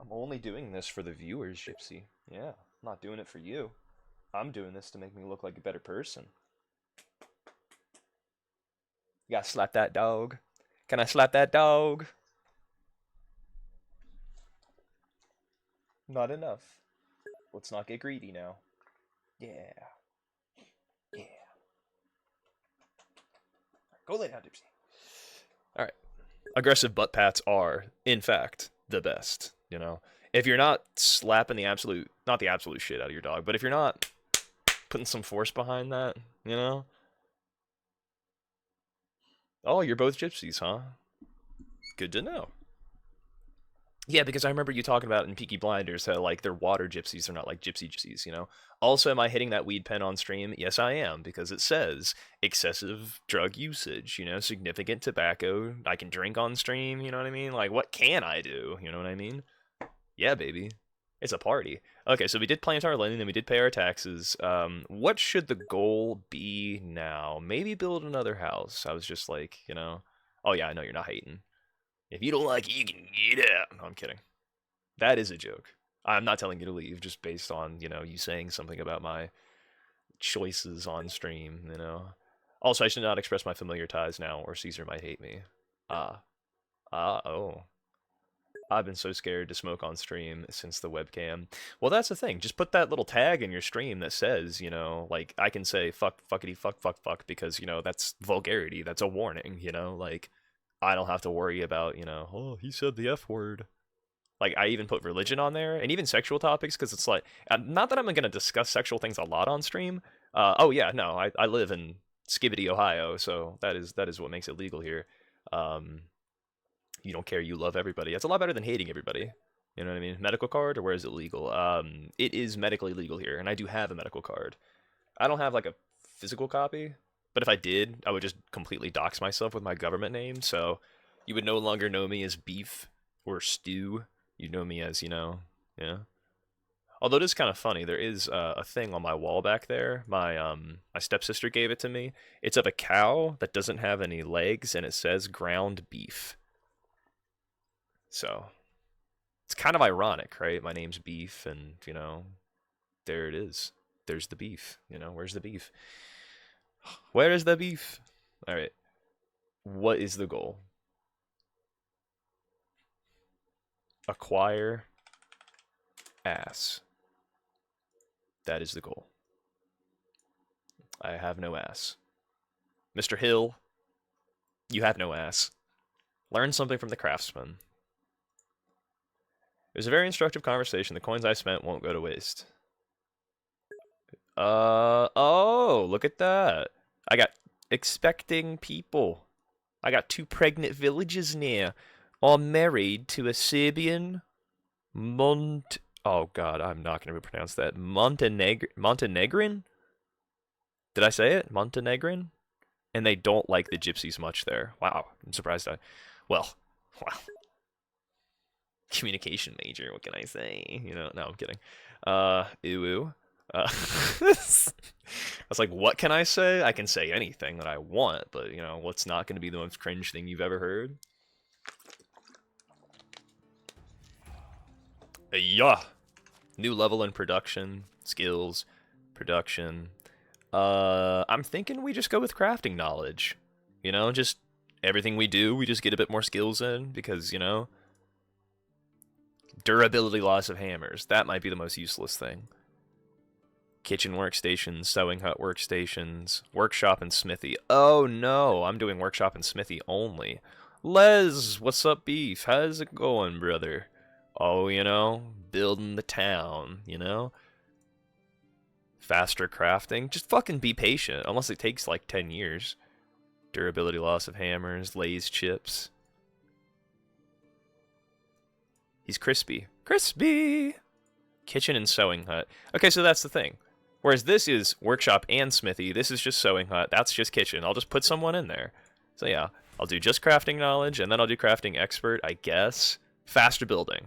I'm only doing this for the viewers, Gypsy. Yeah, I'm not doing it for you. I'm doing this to make me look like a better person. You gotta slap that dog. Can I slap that dog? Not enough. Let's not get greedy now. Yeah. Yeah. Go lay down, Gypsy. Alright. Aggressive butt pats are, in fact, the best, you know? If you're not slapping the absolute, not the absolute shit out of your dog, but if you're not putting some force behind that, you know? Oh, you're both gypsies, huh? Good to know. Yeah, because I remember you talking about in Peaky Blinders how like they're water gypsies, they're not like gypsies, you know. Also, am I hitting that weed pen on stream? Yes, I am, because it says excessive drug usage, you know, significant tobacco. I can drink on stream, you know what I mean? Like, what can I do? You know what I mean? Yeah, baby. It's a party. Okay, so we did plant our land and we did pay our taxes. What should the goal be now? Maybe build another house. I was just like, you know, oh yeah, I know you're not hating. If you don't like it, you can get out. No, I'm kidding. That is a joke. I'm not telling you to leave just based on, you know, you saying something about my choices on stream, you know. Also, I should not express my familiar ties now, or Caesar might hate me. Ah. Oh. I've been so scared to smoke on stream since the webcam. Well, that's the thing. Just put that little tag in your stream that says, you know, like, I can say fuck, fuckity, fuck, fuck, fuck, because, you know, that's vulgarity. That's a warning, you know? Like, I don't have to worry about, you know, oh, he said the F word. Like, I even put religion on there, and even sexual topics, because it's like, not that I'm going to discuss sexual things a lot on stream. Oh, yeah, no, I live in Skibbity, Ohio, so that is what makes it legal here. You don't care, you love everybody. That's a lot better than hating everybody. You know what I mean? Medical card, or where is it legal? It is medically legal here, and I do have a medical card. I don't have, like, a physical copy, but if I did, I would just completely dox myself with my government name, so you would no longer know me as Beef or Stew. You know me as, you know, yeah. Although it is kind of funny, there is a thing on my wall back there. My stepsister gave it to me. It's of a cow that doesn't have any legs, and it says ground beef. So, it's kind of ironic, right? My name's Beef, and, you know, there it is. There's the beef, you know, where's the beef? Where is the beef? Alright, what is the goal? Acquire ass. That is the goal. I have no ass. Mr. Hill, you have no ass. Learn something from the craftsman. It was a very instructive conversation. The coins I spent won't go to waste. Oh, look at that. I got expecting people. I got 2 pregnant villages near. I'm married to a Serbian oh god, I'm not going to pronounce that. Montenegrin? Did I say it? Montenegrin? And they don't like the gypsies much there. Wow, I'm surprised well, wow. Communication major, what can I say? You know, no, I'm kidding. Ew. I was like, what can I say? I can say anything that I want, but, you know, what's not going to be the most cringe thing you've ever heard? Yeah. New level in production, skills, production. I'm thinking we just go with crafting knowledge. You know, just everything we do, we just get a bit more skills in, because, you know, durability loss of hammers. That might be the most useless thing. Kitchen workstations, sewing hut workstations, workshop and smithy. Oh no, I'm doing workshop and smithy only. Les, what's up, Beef? How's it going, brother? Oh, you know, building the town, you know? Faster crafting. Just fucking be patient, unless it takes like 10 years. Durability loss of hammers, Lay's chips. He's crispy. Crispy! Kitchen and sewing hut. Okay, so that's the thing. Whereas this is workshop and smithy, this is just sewing hut, that's just kitchen. I'll just put someone in there. So yeah, I'll do just crafting knowledge, and then I'll do crafting expert, I guess. Faster building.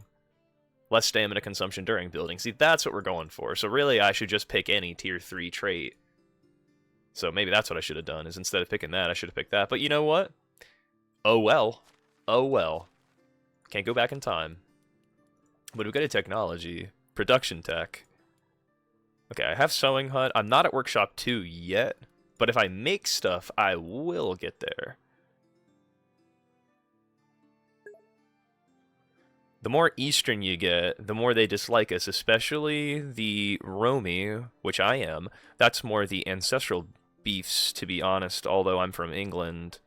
Less stamina consumption during building. See, that's what we're going for. So really, I should just pick any tier 3 trait. So maybe that's what I should have done, is instead of picking that, I should have picked that. But you know what? Oh well. Oh well. Can't go back in time. But we've got a technology. Production tech. Okay, I have sewing hut. I'm not at workshop 2 yet. But if I make stuff, I will get there. The more eastern you get, the more they dislike us, especially the Romy, which I am. That's more the ancestral beefs, to be honest, although I'm from England.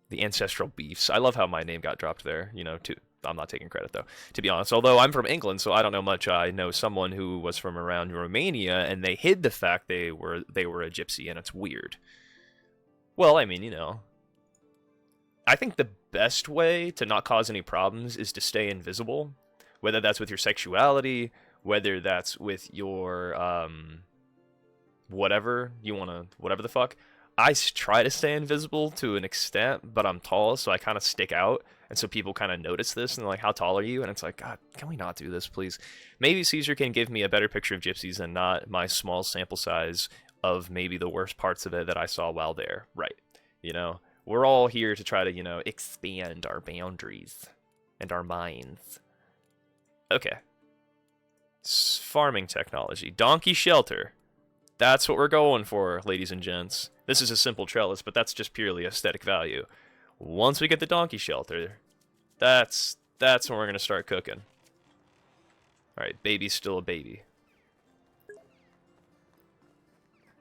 The ancestral beefs. I love how my name got dropped there, you know, I'm not taking credit, though, to be honest. Although I'm from England, so I don't know much. I know someone who was from around Romania, and they hid the fact they were a gypsy, and it's weird. Well, I mean, you know. I think the best way to not cause any problems is to stay invisible, whether that's with your sexuality, whether that's with your whatever you want to, whatever the fuck. I try to stay invisible to an extent, but I'm tall, so I kind of stick out, and so people kind of notice this, and they're like, how tall are you? And it's like, God, can we not do this, please? Maybe Caesar can give me a better picture of gypsies and not my small sample size of maybe the worst parts of it that I saw while there. Right. You know? We're all here to try to, you know, expand our boundaries and our minds. Okay. Farming technology. Donkey shelter. That's what we're going for, ladies and gents. This is a simple trellis, but that's just purely aesthetic value. Once we get the donkey shelter, that's when we're going to start cooking. Alright, baby's still a baby.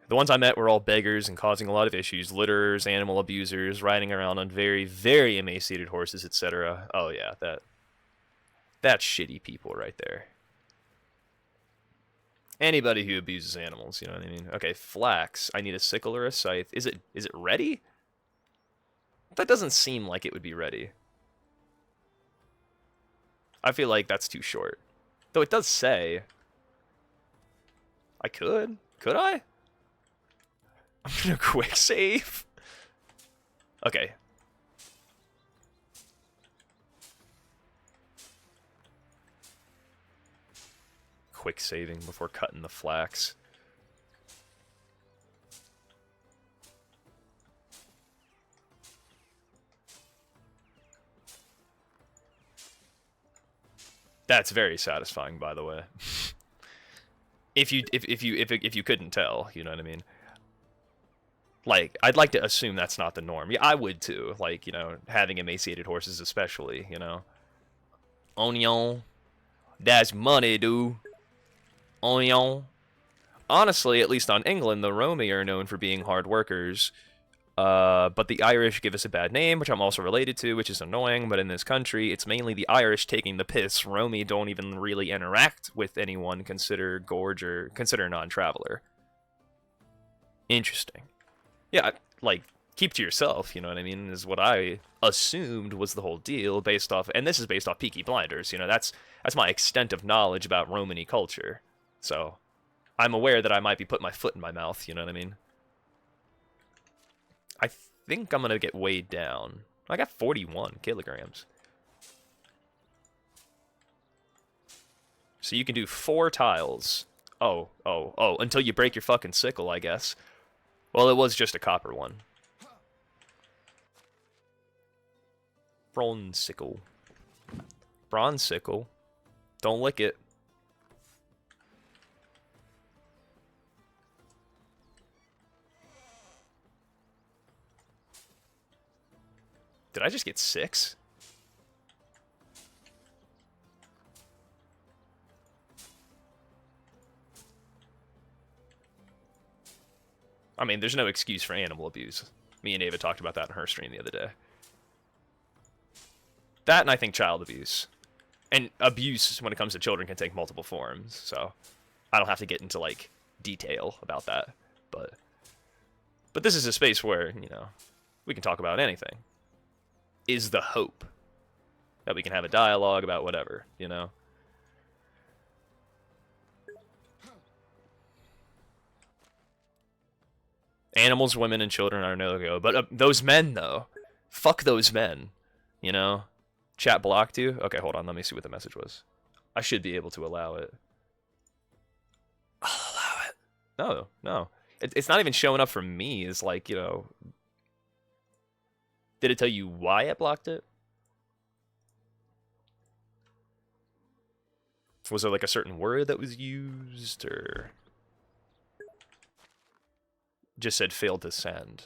The ones I met were all beggars and causing a lot of issues. Litterers, animal abusers, riding around on very, very emaciated horses, etc. Oh yeah, that's shitty people right there. Anybody who abuses animals, you know what I mean? Okay, flax. I need a sickle or a scythe. Is it ready? That doesn't seem like it would be ready. I feel like that's too short. Though it does say I could. Could I? I'm gonna quick save. Okay. Quick saving before cutting the flax. That's very satisfying, by the way. if you couldn't tell, you know what I mean? Like, I'd like to assume that's not the norm. Yeah, I would too. Like, you know, having emaciated horses especially, you know. Onion. That's money, dude. Onion. Honestly, at least on England, the Romi are known for being hard workers. But the Irish give us a bad name, which I'm also related to, which is annoying, but in this country, it's mainly the Irish taking the piss. Romi don't even really interact with anyone consider gorge or consider non-traveler. Interesting. Yeah, like, keep to yourself, you know what I mean, is what I assumed was the whole deal based off, and this is based off Peaky Blinders, you know, that's my extent of knowledge about Romany culture. So, I'm aware that I might be putting my foot in my mouth, you know what I mean? I think I'm gonna get weighed down. I got 41 kilograms. So you can do 4 tiles. Oh, until you break your fucking sickle, I guess. Well, it was just a copper one. Bronze sickle. Bronze sickle. Don't lick it. Did I just get 6? I mean, there's no excuse for animal abuse. Me and Ava talked about that in her stream the other day. That, and I think child abuse. And abuse, when it comes to children, can take multiple forms, so I don't have to get into, like, detail about that. But this is a space where, you know, we can talk about anything. Is the hope that we can have a dialogue about whatever, you know? Animals, women, and children are no-go. But those men, though. Fuck those men. You know? Chat blocked you? Okay, hold on. Let me see what the message was. I should be able to allow it. I'll allow it. No, no. It's not even showing up for me. It's like, you know... Did it tell you why it blocked it? Was there like a certain word that was used, or... Just said failed to send.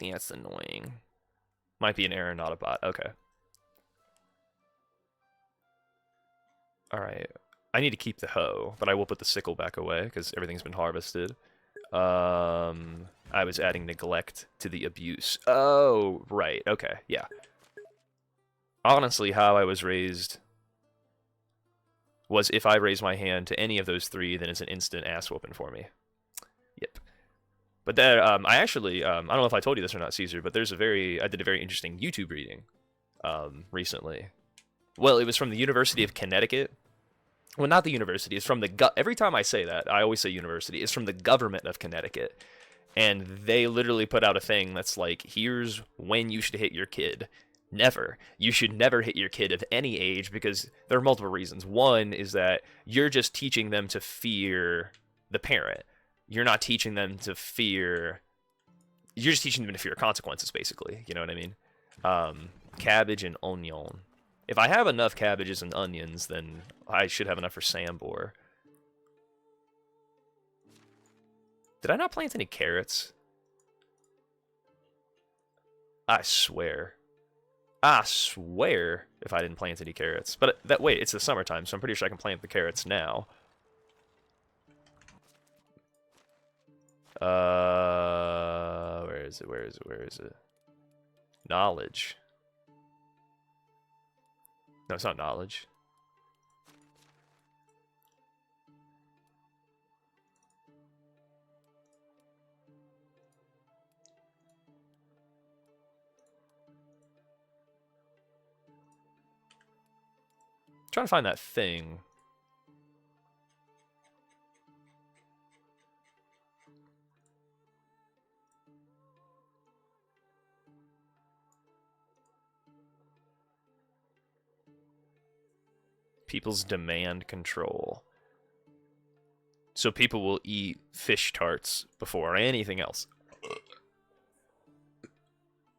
That's annoying. Might be an error, not a bot. Okay. Alright. I need to keep the hoe, but I will put the sickle back away, because everything's been harvested. I was adding neglect to the abuse. Oh, right. Okay, yeah. Honestly, how I was raised was if I raise my hand to any of those 3, then it's an instant ass whooping for me. Yep. But that I actually I don't know if I told you this or not, Caesar, but I did a very interesting YouTube reading recently. Well, it was from the University of Connecticut. Well, not the university. It's from the every time I say that, I always say university. It's from the government of Connecticut, and they literally put out a thing that's like, here's when you should hit your kid. Never. You should never hit your kid of any age because there are multiple reasons. One is that you're just teaching them to fear the parent. You're not teaching them to fear. You're just teaching them to fear consequences, basically. You know what I mean? Cabbage and onion. If I have enough cabbages and onions, then I should have enough for Sambor. Did I not plant any carrots? I swear if I didn't plant any carrots. But wait, it's the summertime, so I'm pretty sure I can plant the carrots now. Where is it? Knowledge. No, it's not knowledge. I'm trying to find that thing. People's demand control. So people will eat fish tarts before anything else.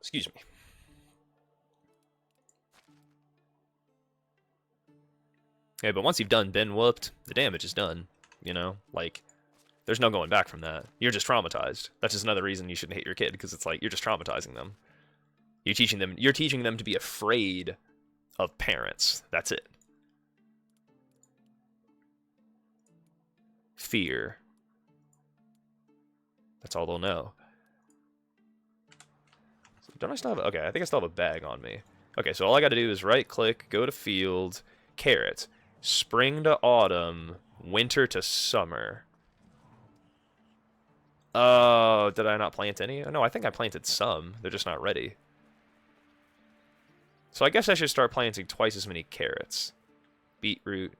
Excuse me. Yeah, but once you've been whooped, the damage is done. You know? Like, there's no going back from that. You're just traumatized. That's just another reason you shouldn't hit your kid, because it's like, you're just traumatizing them. You're teaching them to be afraid of parents. That's it. Fear. That's all they'll know. Don't I still have... Okay, I think I still have a bag on me. Okay, so all I gotta do is right-click, go to field, carrot. Spring to autumn, winter to summer. Oh, did I not plant any? No, I think I planted some. They're just not ready. So I guess I should start planting twice as many carrots. Beetroot.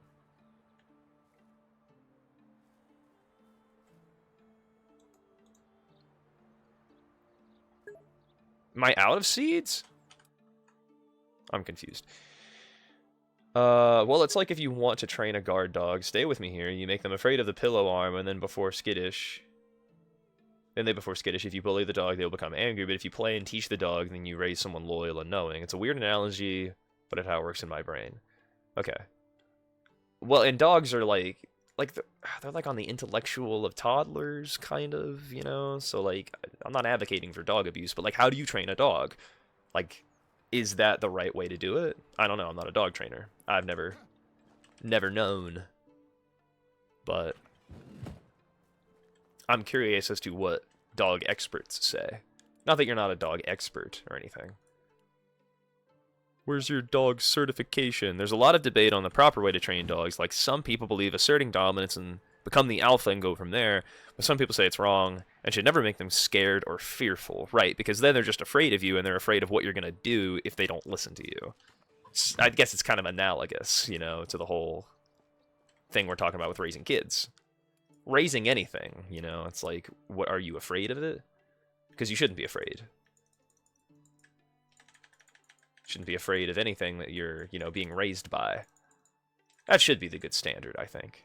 Am I out of seeds? I'm confused. Well, it's like if you want to train a guard dog. Stay with me here. You make them afraid of the pillow arm, and then before skittish. If you bully the dog, they'll become angry. But if you play and teach the dog, then you raise someone loyal and knowing. It's a weird analogy, but it's how it works in my brain. Okay. Well, and dogs are like they're like on the intellectual of toddlers, kind of, you know? So, like, I'm not advocating for dog abuse, but, like, how do you train a dog? Like, is that the right way to do it? I don't know. I'm not a dog trainer. I've never known. But I'm curious as to what dog experts say. Not that you're not a dog expert or anything. Where's your dog's certification? There's a lot of debate on the proper way to train dogs. Like, some people believe asserting dominance and become the alpha and go from there. But some people say it's wrong and should never make them scared or fearful. Right, because then they're just afraid of you and they're afraid of what you're going to do if they don't listen to you. I guess it's kind of analogous, you know, to the whole thing we're talking about with raising kids. Raising anything, you know, it's like, what, are you afraid of it? Because you shouldn't be afraid. Shouldn't be afraid of anything that you're, you know, being raised by. That should be the good standard, I think.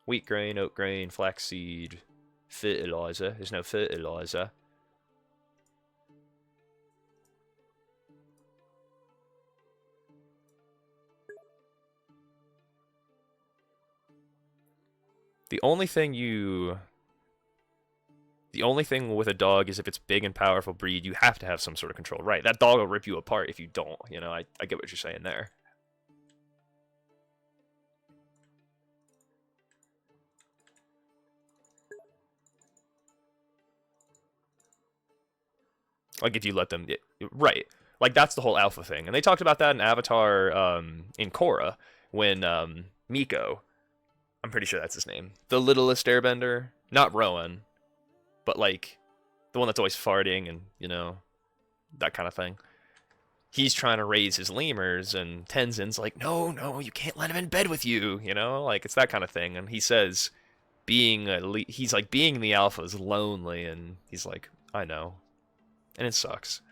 Wheat grain, oat grain, flaxseed, fertilizer. There's no fertilizer. The only thing with a dog is if it's big and powerful breed, you have to have some sort of control. Right, that dog will rip you apart if you don't. You know, I get what you're saying there. Like, if you let them... right. Like, that's the whole alpha thing. And they talked about that in Avatar, in Korra, when, Miko... I'm pretty sure that's his name. The littlest airbender. Not Rowan. But, like, the one that's always farting and, that kind of thing. He's trying to raise his lemurs, and Tenzin's like, no, you can't let him in bed with you, like it's that kind of thing. And he says, he's like, being the alpha is lonely, and he's like, I know, and it sucks,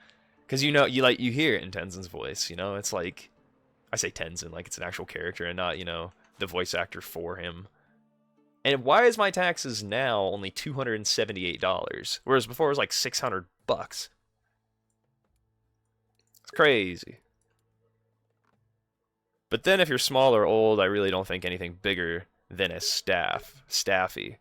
because you hear it in Tenzin's voice, it's like, I say Tenzin like it's an actual character and not, the voice actor for him. And why is my taxes now only $278, whereas before it was like $600? It's crazy. But then if you're small or old, I really don't think anything bigger than a staffy.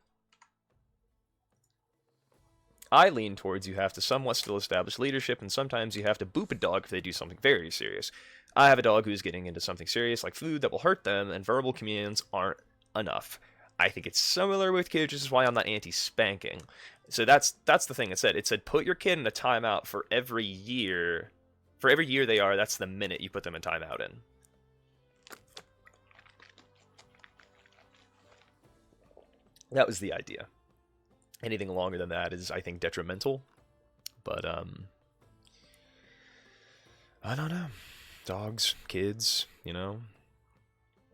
I lean towards you have to somewhat still establish leadership, and sometimes you have to boop a dog if they do something very serious. I have a dog who's getting into something serious, like food that will hurt them, and verbal commands aren't enough. I think it's similar with kids, which is why I'm not anti-spanking. So that's the thing it said. It said put your kid in a timeout for every year. For every year they are, that's the minute you put them in timeout in. That was the idea. Anything longer than that is, I think, detrimental. But, I don't know. Dogs, kids,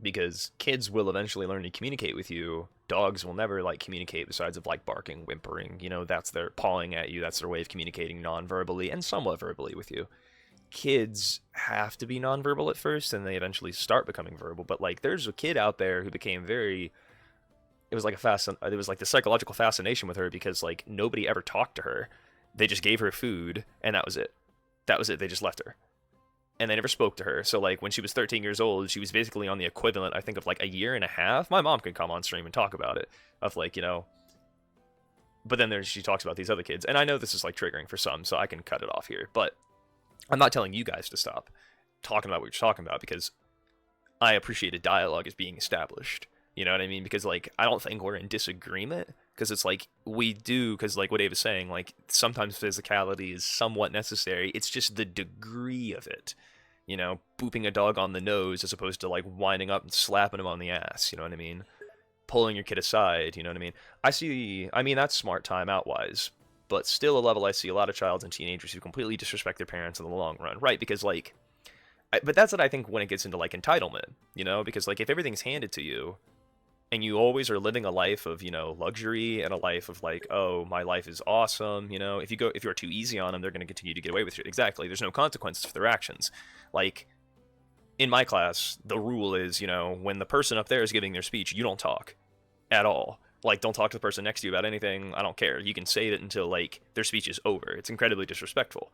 because kids will eventually learn to communicate with you. Dogs will never, communicate besides of, barking, whimpering. That's their pawing at you. That's their way of communicating non-verbally and somewhat verbally with you. Kids have to be non-verbal at first, and they eventually start becoming verbal. But, there's a kid out there who became very... It was like the psychological fascination with her because nobody ever talked to her. They just gave her food and that was it. They just left her. And they never spoke to her. So when she was 13 years old, she was basically on the equivalent, I think, of a year and a half. My mom could come on stream and talk about it. Of but then she talks about these other kids. And I know this is triggering for some, so I can cut it off here. But I'm not telling you guys to stop talking about what you're talking about because I appreciate a dialogue as being established. You know what I mean? Because, I don't think we're in disagreement. Because it's we do, because, what Dave is saying, sometimes physicality is somewhat necessary. It's just the degree of it. Booping a dog on the nose as opposed to, winding up and slapping him on the ass. You know what I mean? Pulling your kid aside. You know what I mean? That's smart timeout-wise. But still a level I see a lot of childs and teenagers who completely disrespect their parents in the long run. Right? Because, but that's what I think when it gets into, entitlement. Because, if everything's handed to you... and you always are living a life of, luxury and a life of oh, my life is awesome, if you're too easy on them, they're going to continue to get away with it. Exactly. There's no consequences for their actions. In my class, the rule is, when the person up there is giving their speech, you don't talk at all. Don't talk to the person next to you about anything. I don't care. You can save it until, their speech is over. It's incredibly disrespectful.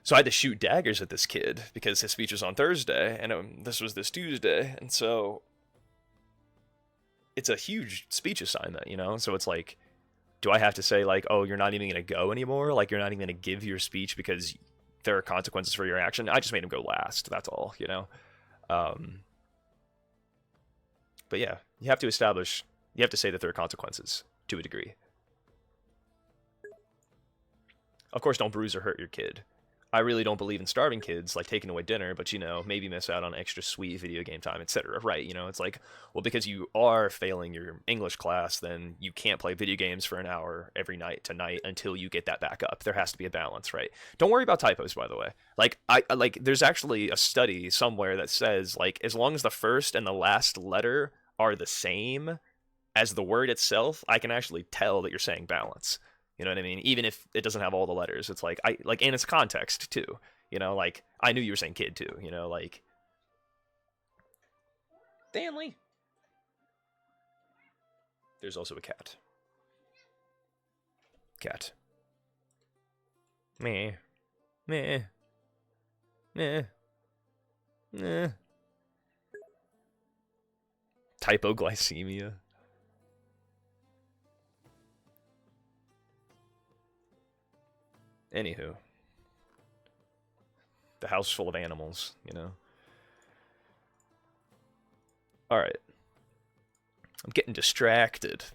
So I had to shoot daggers at this kid because his speech was on Thursday and this was this Tuesday. And so it's a huge speech assignment, So it's do I have to say oh, you're not even going to go anymore? You're not even going to give your speech because there are consequences for your action? I just made him go last. That's all, But yeah, you have to say that there are consequences to a degree. Of course, don't bruise or hurt your kid. I really don't believe in starving kids, taking away dinner, but, maybe miss out on extra sweet video game time, etc. Right, it's well, because you are failing your English class, then you can't play video games for an hour every night to night until you get that back up. There has to be a balance, right? Don't worry about typos, by the way. There's actually a study somewhere that says, as long as the first and the last letter are the same as the word itself, I can actually tell that you're saying balance. You know what I mean? Even if it doesn't have all the letters, it's and it's context too. I knew you were saying kid too. Stanley. There's also a cat. Cat. Meh. Meh. Meh. Meh. Typoglycemia. Anywho, the house full of animals, Alright. I'm getting distracted.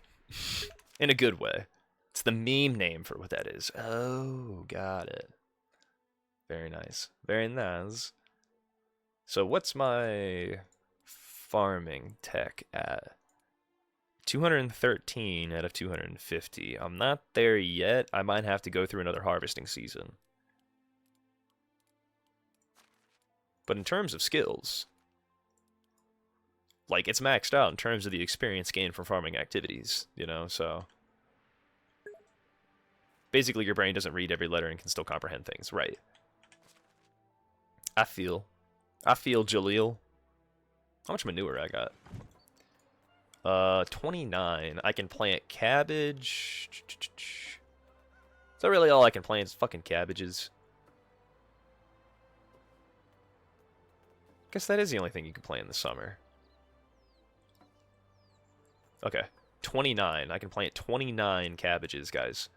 In a good way. It's the meme name for what that is. Oh, got it. Very nice. Very nice. So what's my farming tech at? 213 out of 250. I'm not there yet. I might have to go through another harvesting season. But in terms of skills, like, it's maxed out in terms of the experience gained from farming activities, you know, so... Basically, your brain doesn't read every letter and can still comprehend things, right? I feel Jaleel. How much manure I got? 29. I can plant cabbage. Is that really all I can plant is fucking cabbages? Guess that is the only thing you can plant in the summer. Okay. 29. I can plant 29 cabbages, guys.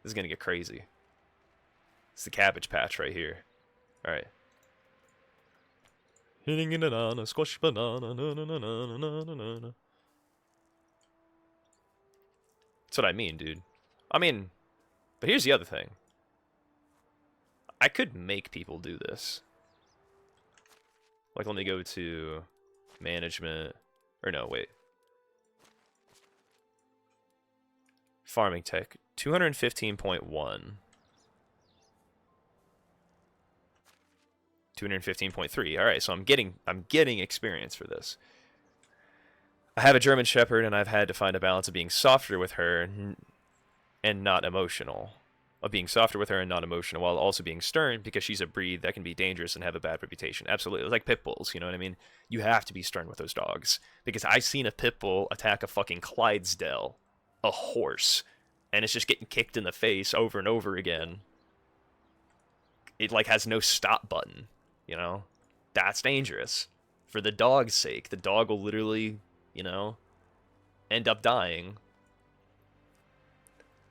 This is gonna get crazy. It's the cabbage patch right here. Alright. Hitting in banana, squash banana, na na na na na na na. That's what I mean, dude. I mean, but here's the other thing. I could make people do this. Like, let me go to management. Or no, wait. Farming tech. 215.1. 215.3. Alright, so I'm getting experience for this. I have a German Shepherd, and I've had to find a balance of being softer with her and not emotional. Of being softer with her and not emotional, while also being stern, because she's a breed that can be dangerous and have a bad reputation. Absolutely. It's like pit bulls, you know what I mean? You have to be stern with those dogs. Because I've seen a pit bull attack a fucking Clydesdale, a horse, and it's just getting kicked in the face over and over again. It, like, has no stop button, you know? That's dangerous. For the dog's sake, the dog will literally, you know, end up dying.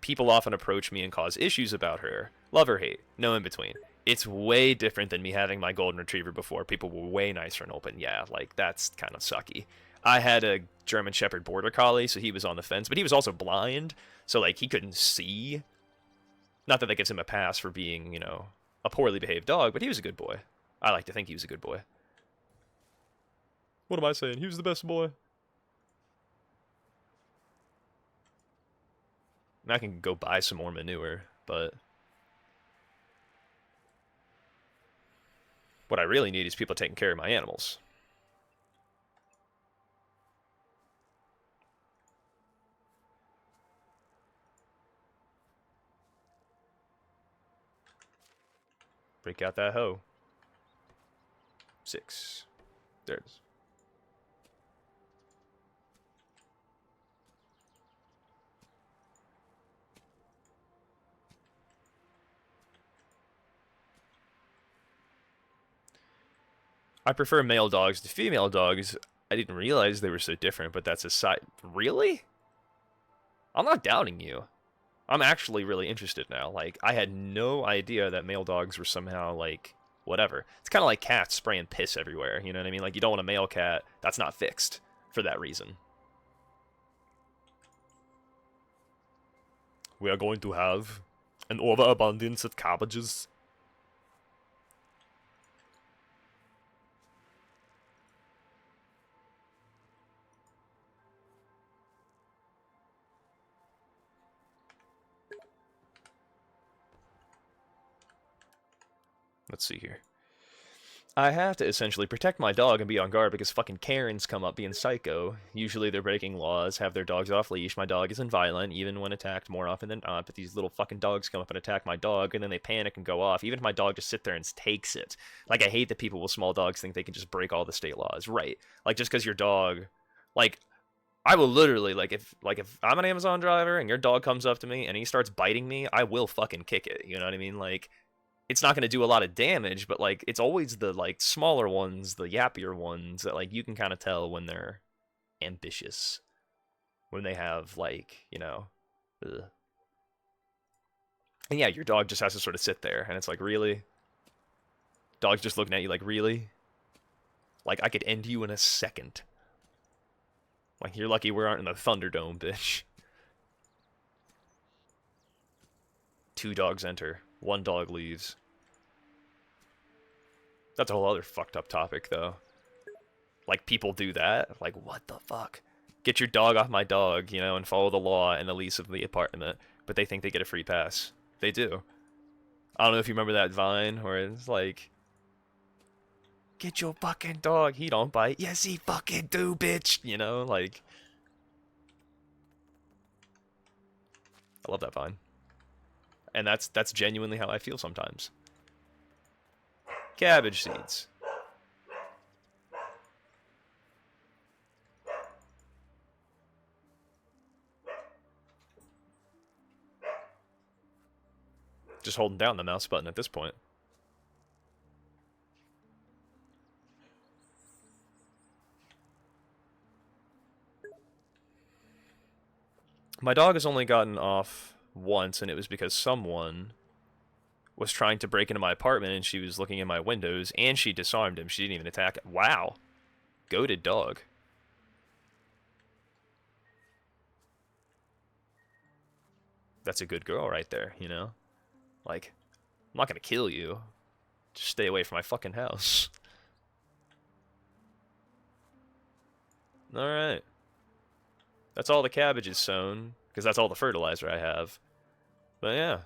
People often approach me and cause issues about her. Love or hate. No in between. It's way different than me having my golden retriever before. People were way nicer and open. Yeah, like, that's kind of sucky. I had a German Shepherd Border Collie, so he was on the fence, but he was also blind, so, like, he couldn't see. Not that that gives him a pass for being, you know, a poorly behaved dog, but he was a good boy. I like to think he was a good boy. What am I saying? He was the best boy. I can go buy some more manure, but what I really need is people taking care of my animals. Break out that hoe. 6. There it is. I prefer male dogs to female dogs. I didn't realize they were so different, but that's a side. Really? I'm not doubting you. I'm actually really interested now. Like, I had no idea that male dogs were somehow, like, whatever. It's kind of like cats spraying piss everywhere, you know what I mean? Like, you don't want a male cat that's not fixed for that reason. We are going to have an overabundance of cabbages. Let's see here. I have to essentially protect my dog and be on guard because fucking Karens come up being psycho. Usually they're breaking laws, have their dogs off leash. My dog isn't violent, even when attacked more often than not, but these little fucking dogs come up and attack my dog, and then they panic and go off. Even if my dog just sits there and takes it. Like, I hate that people with small dogs think they can just break all the state laws. Right. Like, just because your dog... Like, I will literally, like if I'm an Amazon driver and your dog comes up to me and he starts biting me, I will fucking kick it. You know what I mean? Like... It's not going to do a lot of damage, but, like, it's always the, like, smaller ones, the yappier ones, that, like, you can kind of tell when they're ambitious. When they have, like, you know... Ugh. And yeah, your dog just has to sort of sit there, and it's like, really? Dog's just looking at you like, really? Like, I could end you in a second. Like, you're lucky we aren't in the Thunderdome, bitch. 2 dogs enter. 1 dog leaves. That's a whole other fucked up topic, though. Like, people do that? Like, what the fuck? get your dog off my dog, you know, and follow the law and the lease of the apartment. But they think they get a free pass. They do. I don't know if you remember that Vine where it's like, get your fucking dog. He don't bite. Yes, he fucking do, bitch. You know, like, I love that Vine. And that's genuinely how I feel sometimes. Cabbage seeds. Just holding down the mouse button at this point. My dog has only gotten off once, and it was because someone was trying to break into my apartment, and she was looking in my windows, and she disarmed him. She didn't even attack. Wow. Goated dog. That's a good girl right there, you know? Like, I'm not gonna kill you. Just stay away from my fucking house. Alright. That's all the cabbages sown, because that's all the fertilizer I have. But yeah.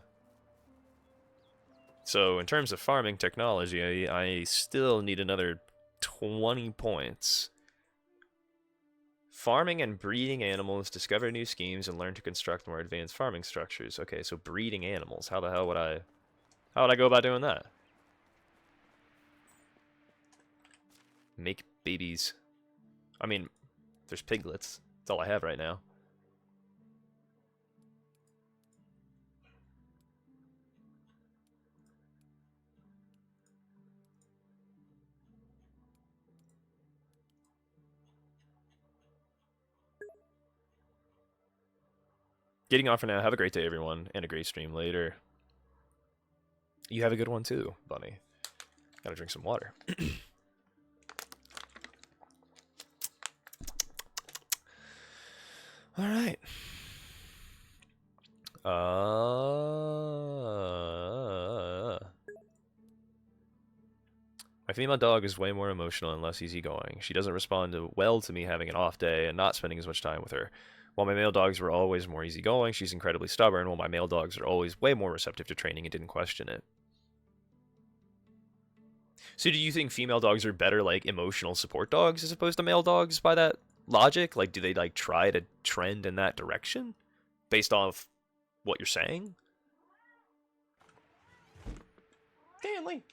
So, in terms of farming technology, I still need another 20 points. Farming and breeding animals, discover new schemes, and learn to construct more advanced farming structures. Okay, so breeding animals. How the hell would I go about doing that? Make babies. I mean, there's piglets. That's all I have right now. Getting off for now. Have a great day, everyone, and a great stream later. You have a good one too, Bunny. Gotta drink some water. All right. My female dog is way more emotional and less easygoing. She doesn't respond well to me having an off day and not spending as much time with her. While my male dogs were always more easygoing, she's incredibly stubborn, while my male dogs are always way more receptive to training and didn't question it. So do you think female dogs are better, like, emotional support dogs as opposed to male dogs by that logic? Like, do they, like, try to trend in that direction based off what you're saying? Stanley!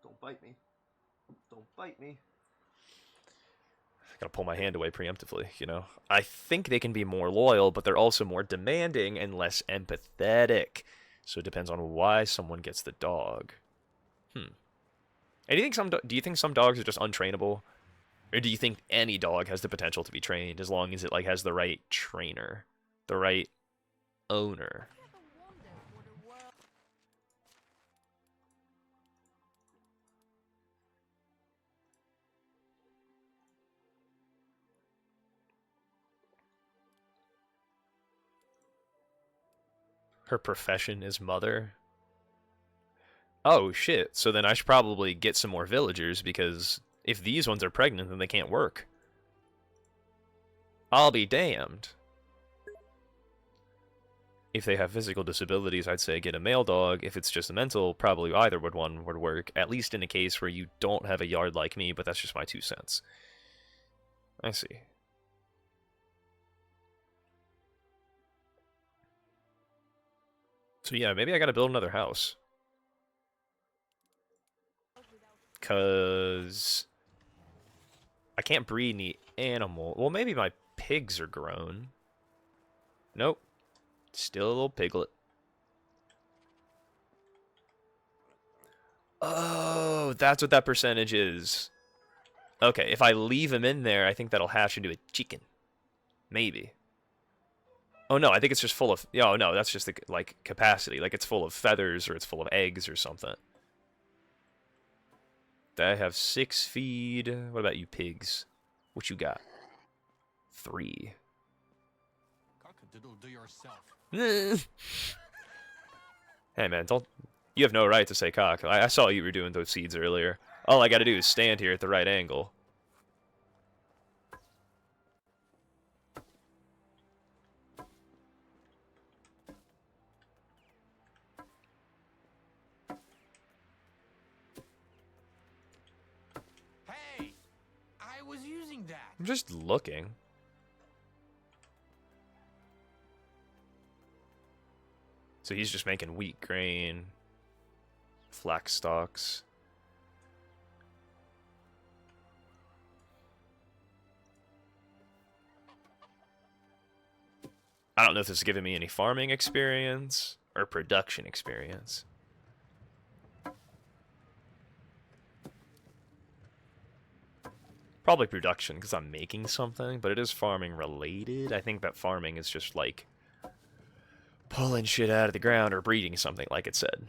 Don't bite me. Don't bite me. Gotta pull my hand away preemptively, you know? I think they can be more loyal, but they're also more demanding and less empathetic. So it depends on why someone gets the dog. And do you think some dogs are just untrainable? Or do you think any dog has the potential to be trained as long as it like has the right trainer, the right owner? Her profession is mother. Oh shit, so then I should probably get some more villagers, because if these ones are pregnant, then they can't work. I'll be damned. If they have physical disabilities, I'd say get a male dog. If it's just mental, probably either one would work, at least in a case where you don't have a yard like me, but that's just my 2 cents. I see. So yeah, maybe I gotta build another house. Because I can't breed any animal. Well, maybe my pigs are grown. Nope. Still a little piglet. Oh, that's what that percentage is. Okay, if I leave him in there, I think that'll hatch into a chicken. Maybe. Oh no, I think it's just full of... Oh no, that's just the, like, capacity. Like, it's full of feathers, or it's full of eggs, or something. I have 6 feed. What about you pigs? What you got? 3. Cock-a-doodle do yourself. Hey man, don't You have no right to say cock. I saw you were doing those seeds earlier. All I gotta do is stand here at the right angle. Hey, I was using that. I'm just looking. So he's just making wheat grain, flax stalks. I don't know if this is giving me any farming experience or production experience. Probably production, because I'm making something, but it is farming related. I think that farming is just like pulling shit out of the ground or breeding something, like it said.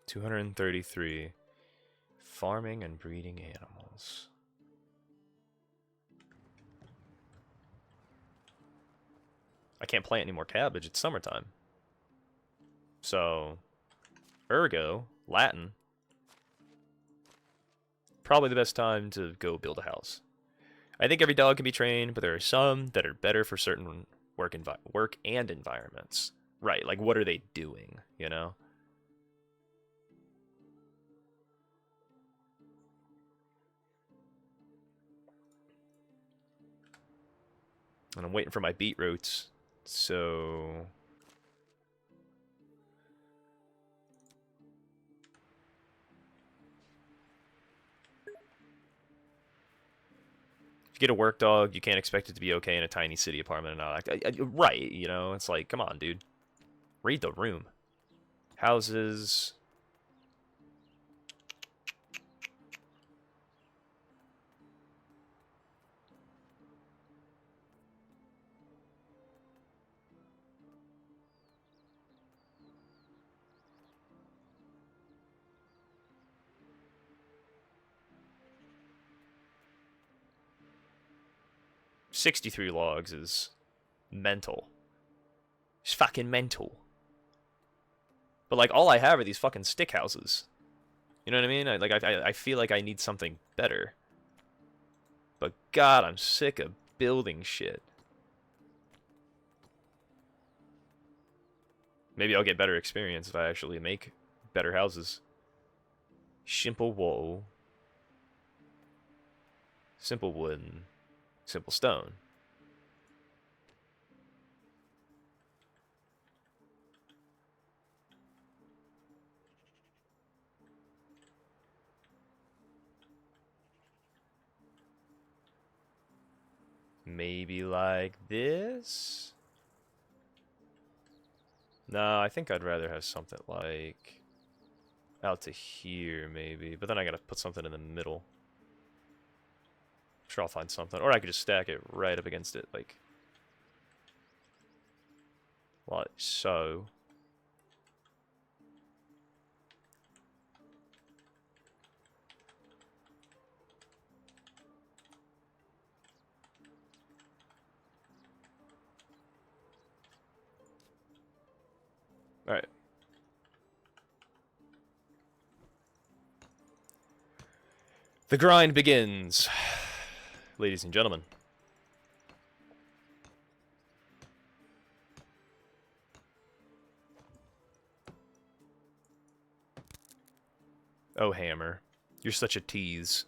$233. Farming and breeding animals. I can't plant any more cabbage. It's summertime. So, ergo, Latin. Probably the best time to go build a house. I think every dog can be trained, but there are some that are better for certain work and environments. Right, like what are they doing, you know? And I'm waiting for my beetroots. So if you get a work dog, you can't expect it to be okay in a tiny city apartment and all that. Right, you know, it's like, come on, dude. Read the room. Houses. $63 logs is mental. It's fucking mental. But like, all I have are these fucking stick houses. You know what I mean? I feel like I need something better. But God, I'm sick of building shit. Maybe I'll get better experience if I actually make better houses. Simple wool. Simple wood. Simple stone. Maybe like this? No, I think I'd rather have something like out to here, maybe. But then I gotta put something in the middle. I'm sure I'll find something. Or I could just stack it right up against it, like so. Alright. The grind begins, ladies and gentlemen. Oh, Hammer. You're such a tease.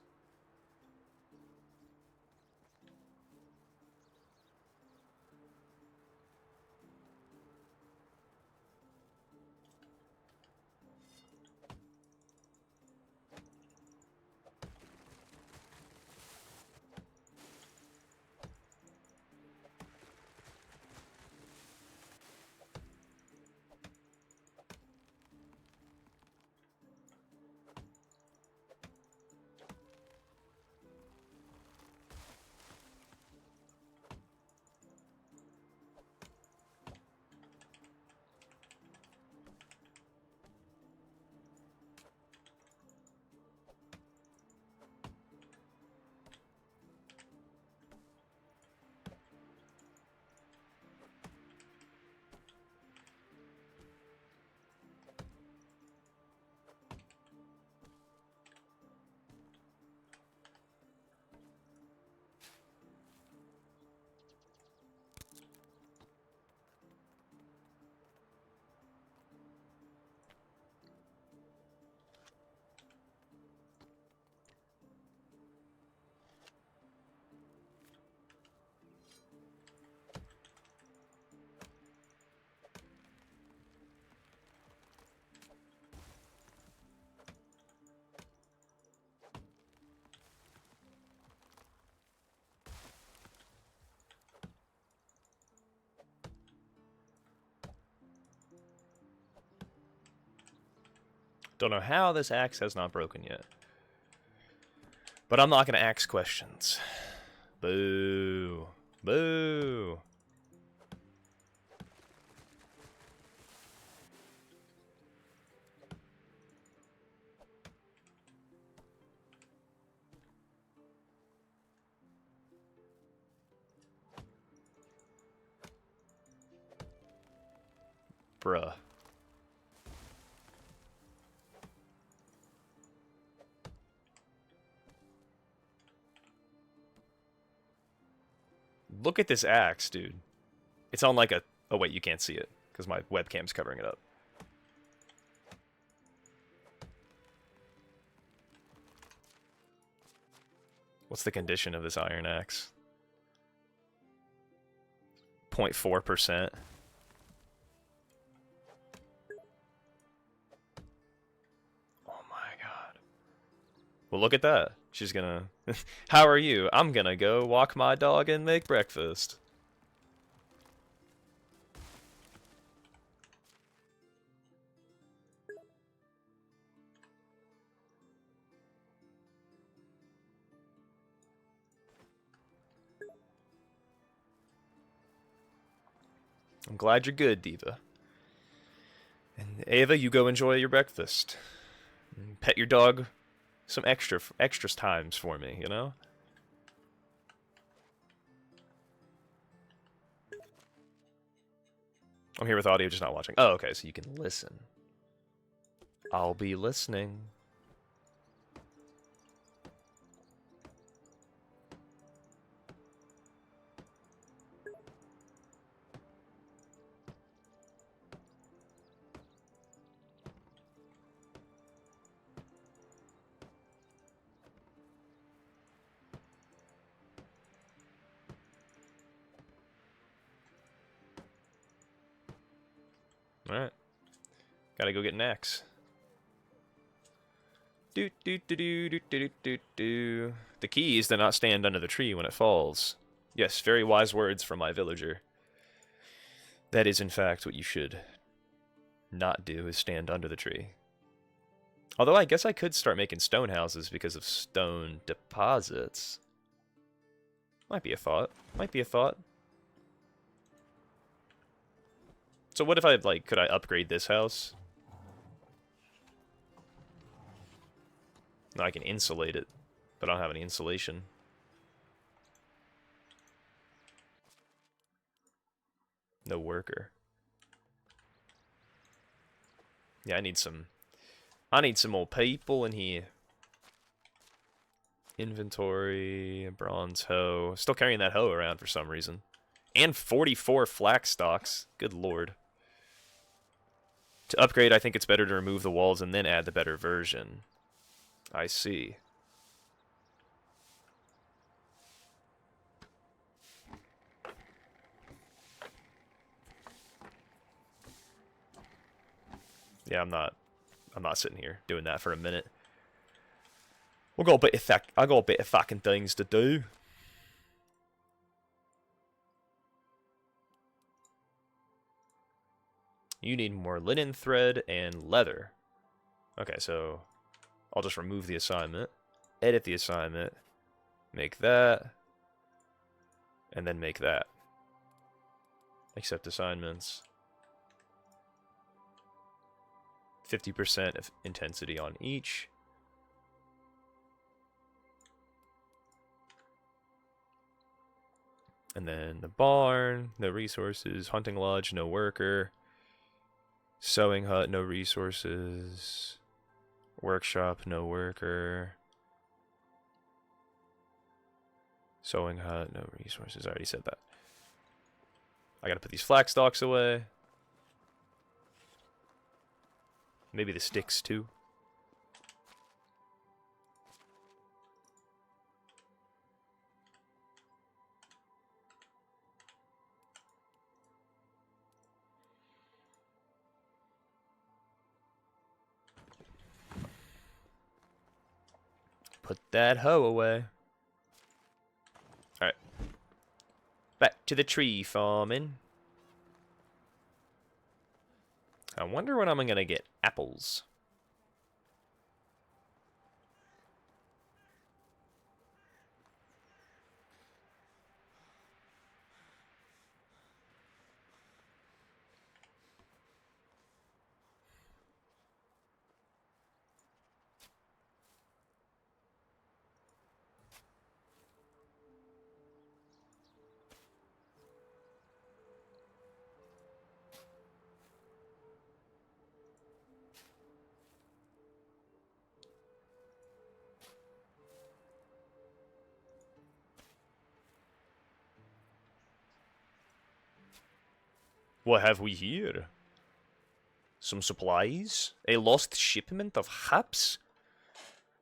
Don't know how this axe has not broken yet. But I'm not going to axe questions. Boo. Boo. Bruh. Look at this axe, dude. It's on like a... Oh, wait, you can't see it, because my webcam's covering it up. What's the condition of this iron axe? 0.4%. Oh my god. Well, look at that. She's gonna... How are you? I'm gonna go walk my dog and make breakfast. I'm glad you're good, Diva. And Ava, you go enjoy your breakfast. And pet your dog some extra times for me, you know? I'm here with audio, just not watching. Oh, okay, so you can listen. I'll be listening. Alright. Gotta go get an axe. Do do do do do do do do. The key is to not stand under the tree when it falls. Yes, very wise words from my villager. That is in fact what you should not do, is stand under the tree. Although I guess I could start making stone houses because of stone deposits. Might be a thought. Might be a thought. So what if I, like, could I upgrade this house? No, I can insulate it, but I don't have any insulation. No worker. Yeah, I need some more people in here. Inventory, bronze hoe. Still carrying that hoe around for some reason. And 44 flax stalks. Good lord. To upgrade, I think it's better to remove the walls and then add the better version. I see. Yeah, I'm not sitting here doing that for a minute. I got a bit of fucking things to do. You need more linen thread and leather. Okay, so I'll just remove the assignment, edit the assignment, make that, and then make that. Accept assignments. 50% of intensity on each. And then the barn, no resources. Hunting lodge, no worker. Sewing hut, no resources. Workshop, no worker. Sewing hut, no resources. I already said that. I gotta put these flax stalks away. Maybe the sticks too. Put that hoe away. Alright. Back to the tree farming. I wonder when I'm gonna get apples. What have we here? Some supplies? A lost shipment of hops?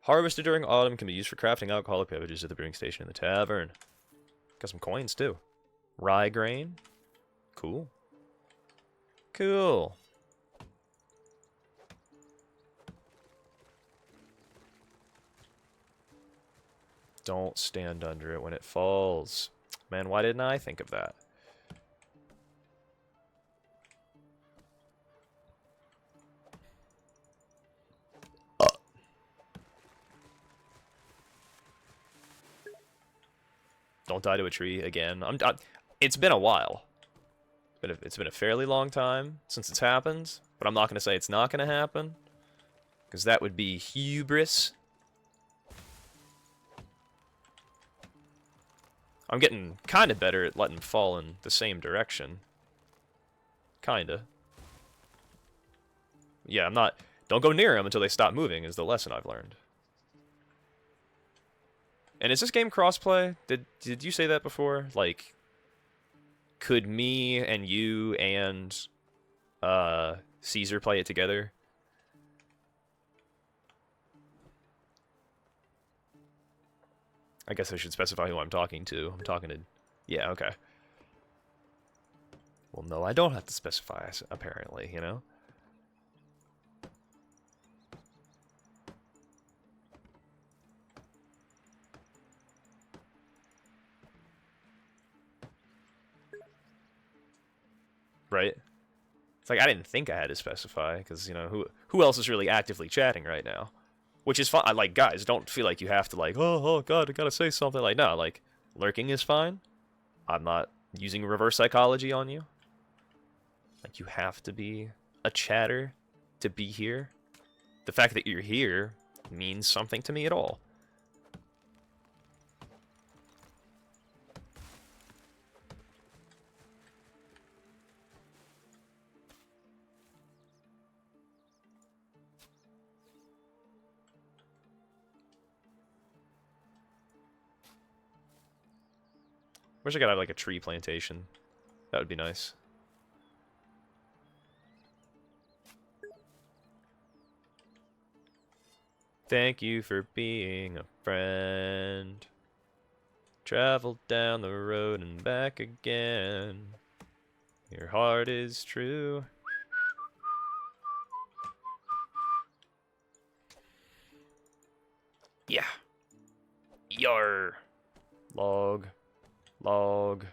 Harvested during autumn can be used for crafting alcoholic beverages at the brewing station in the tavern. Got some coins, too. Rye grain. Cool. Cool. Don't stand under it when it falls. Man, why didn't I think of that? Don't die to a tree again. It's been a while. It's been a fairly long time since it's happened, but I'm not going to say it's not going to happen, because that would be hubris. I'm getting kind of better at letting them fall in the same direction. Kinda. Yeah, I'm not... Don't go near them until they stop moving, is the lesson I've learned. And is this game crossplay? Did you say that before? Like, could me and you and Caesar play it together? I guess I should specify who I'm talking to. I'm talking to... Yeah, okay. Well, no, I don't have to specify, apparently, you know? Right? It's like, I didn't think I had to specify, because, you know, who else is really actively chatting right now? Which is fine. Like, guys, don't feel like you have to, like, oh, God, I gotta say something. Like, no, like, lurking is fine. I'm not using reverse psychology on you. Like, you have to be a chatter to be here. The fact that you're here means something to me at all. Wish I could have, like, a tree plantation. That would be nice. Thank you for being a friend. Travel down the road and back again. Your heart is true. Yeah. Yar. Log. Log.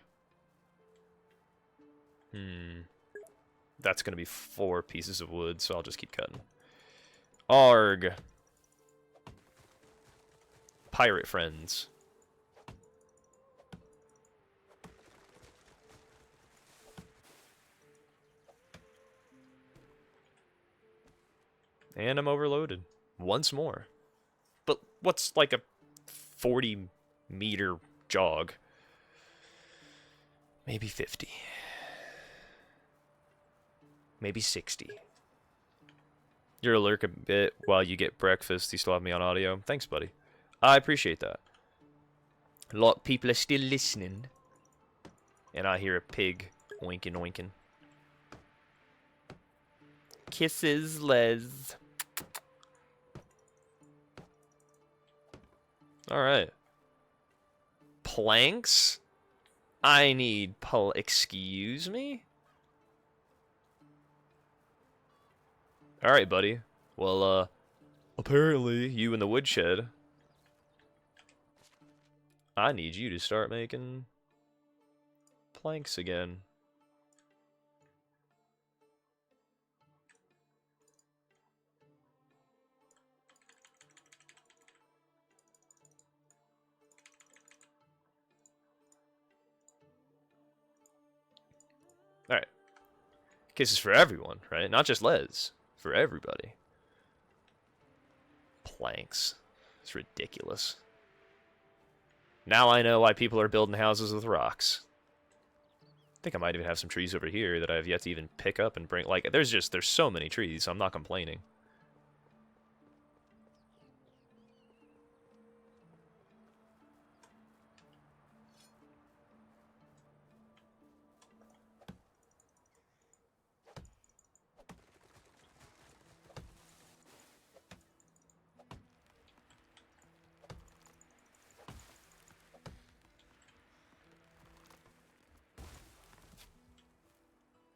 That's gonna be 4 pieces of wood, so I'll just keep cutting. Arg. Pirate friends. And I'm overloaded. Once more. But what's like a 40-meter jog? Maybe 50. Maybe 60. You're a lurk a bit while you get breakfast. You still have me on audio. Thanks, buddy. I appreciate that. A lot of people are still listening. And I hear a pig oinking oinking. Kisses, Les. Alright. Planks? I need excuse me? Alright, buddy. Well, apparently you in the woodshed. I need you to start making planks again. Alright. Kisses for everyone, right? Not just Les. For everybody. Planks. It's ridiculous. Now I know why people are building houses with rocks. I think I might even have some trees over here that I have yet to even pick up and bring. Like, there's so many trees, so I'm not complaining.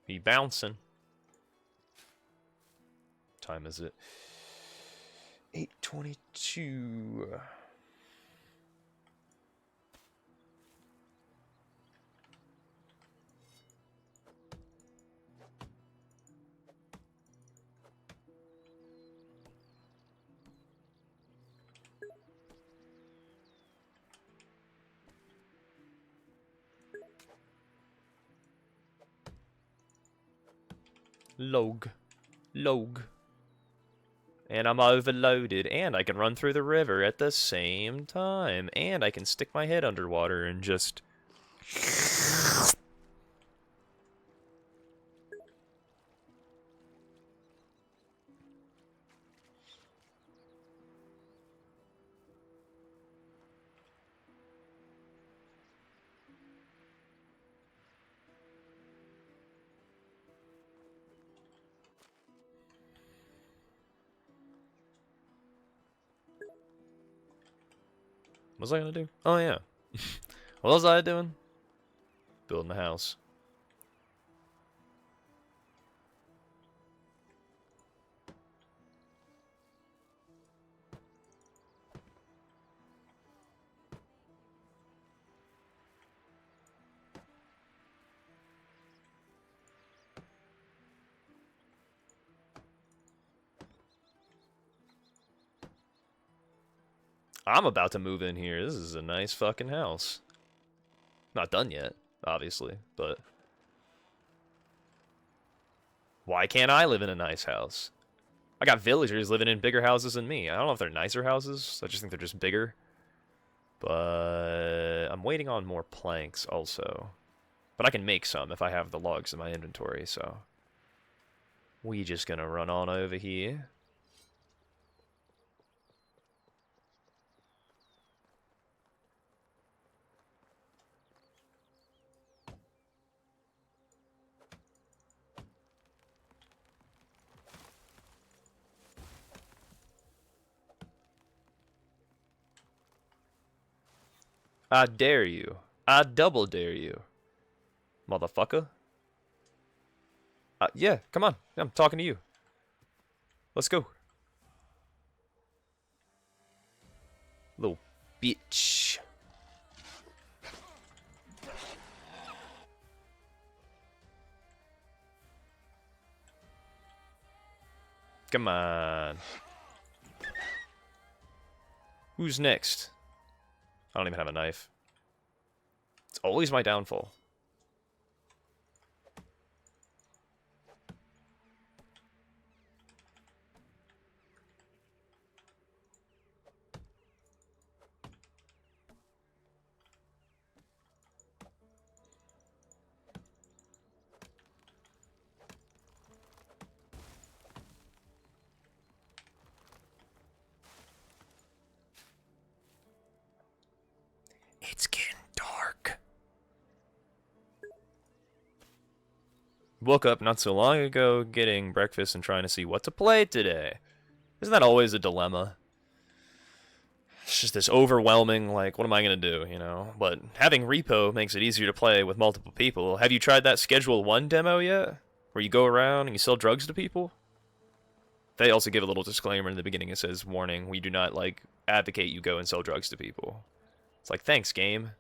He bouncing. Time is it? 8:22. Log. And I'm overloaded, and I can run through the river at the same time, and I can stick my head underwater and just... What was I gonna do? Oh yeah. What was I doing? Building a house. I'm about to move in here. This is a nice fucking house. Not done yet, obviously, but... Why can't I live in a nice house? I got villagers living in bigger houses than me. I don't know if they're nicer houses. I just think they're just bigger. But I'm waiting on more planks also. But I can make some if I have the logs in my inventory, so... We just gonna run on over here. I dare you. I double dare you. Motherfucker. Yeah, come on. I'm talking to you. Let's go. Little bitch. Come on. Who's next? I don't even have a knife. It's always my downfall. It's getting dark. Woke up not so long ago, getting breakfast and trying to see what to play today. Isn't that always a dilemma? It's just this overwhelming, like, what am I going to do, you know? But having repo makes it easier to play with multiple people. Have you tried that Schedule 1 demo yet? Where you go around and you sell drugs to people? They also give a little disclaimer in the beginning. It says, warning, we do not, like, advocate you go and sell drugs to people. It's like, thanks, game.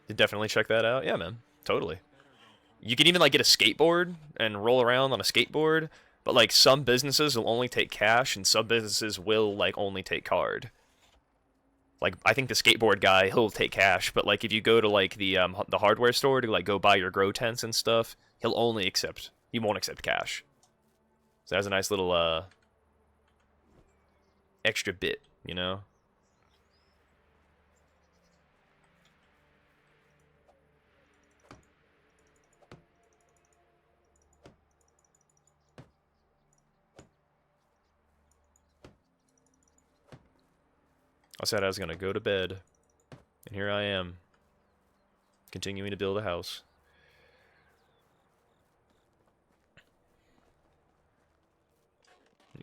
You definitely check that out. Yeah, man. Totally. You can even, like, get a skateboard and roll around on a skateboard, but, like, some businesses will only take cash, and some businesses will, like, only take card. Like, I think the skateboard guy, he'll take cash, but, like, if you go to, like, the hardware store to, like, go buy your grow tents and stuff, he won't accept cash. So that's a nice little, extra bit, you know? I said I was gonna go to bed, and here I am, continuing to build a house.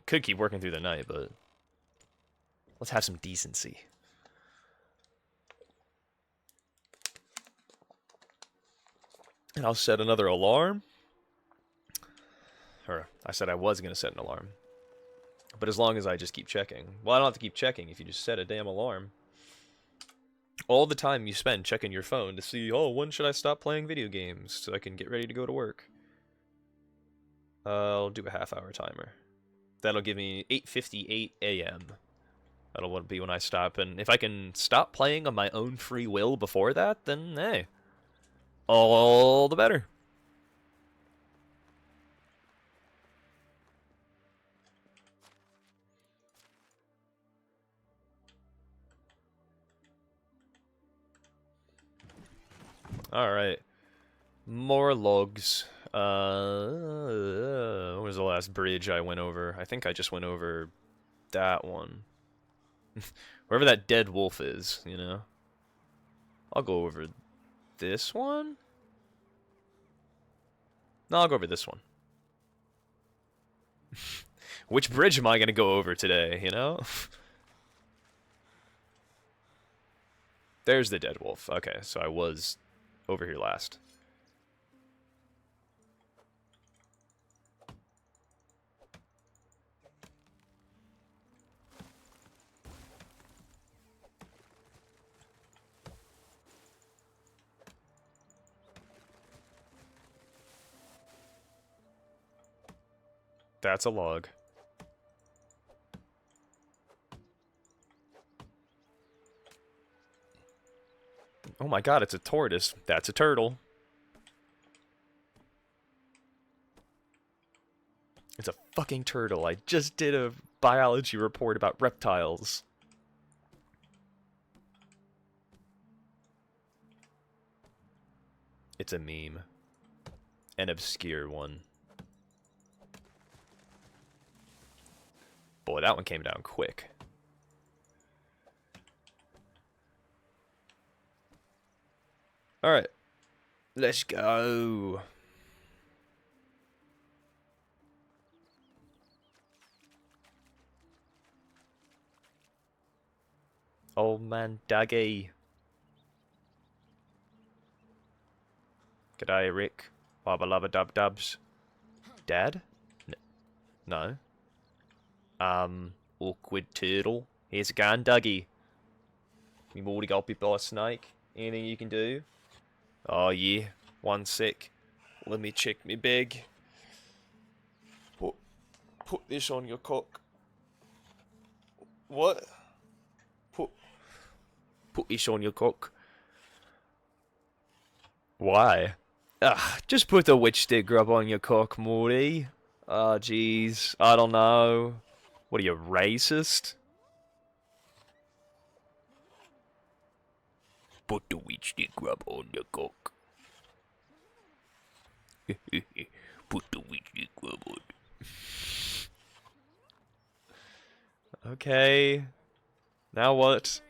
Could keep working through the night, but Let's have some decency. And I'll set another alarm. Or, I said I was going to set an alarm. But as long as I just keep checking. Well, I don't have to keep checking if you just set a damn alarm. All the time you spend checking your phone to see, oh, when should I stop playing video games so I can get ready to go to work? I'll do a half-hour timer. That'll give me 8:58 a.m. That'll be when I stop. And if I can stop playing on my own free will before that, then hey, all the better. Alright. More logs. What was the last bridge I went over? I think I just went over that one. Wherever that dead wolf is, you know? I'll go over this one? No, I'll go over this one. Which bridge am I going to go over today, you know? There's the dead wolf. Okay, so I was over here last. That's a log. Oh my god, it's a tortoise. That's a turtle. It's a fucking turtle. I just did a biology report about reptiles. It's a meme. An obscure one. Boy, that one came down quick. Alright. Let's go. Old man Daggy. G'day, Rick. Baba lubba dub dubs. Dad? No. Awkward turtle. Here's a gun, Dougie. You already got bit by a snake? Anything you can do? Oh yeah. 1 sec. Let me check me bag. Put this on your cock. What? Put this on your cock. Why? Just put the witch stick grub on your cock, Morty. Oh, jeez. I don't know. What are you, racist? Put the witch stick grub on your cock. Put the witch stick grub on. Okay. Now what?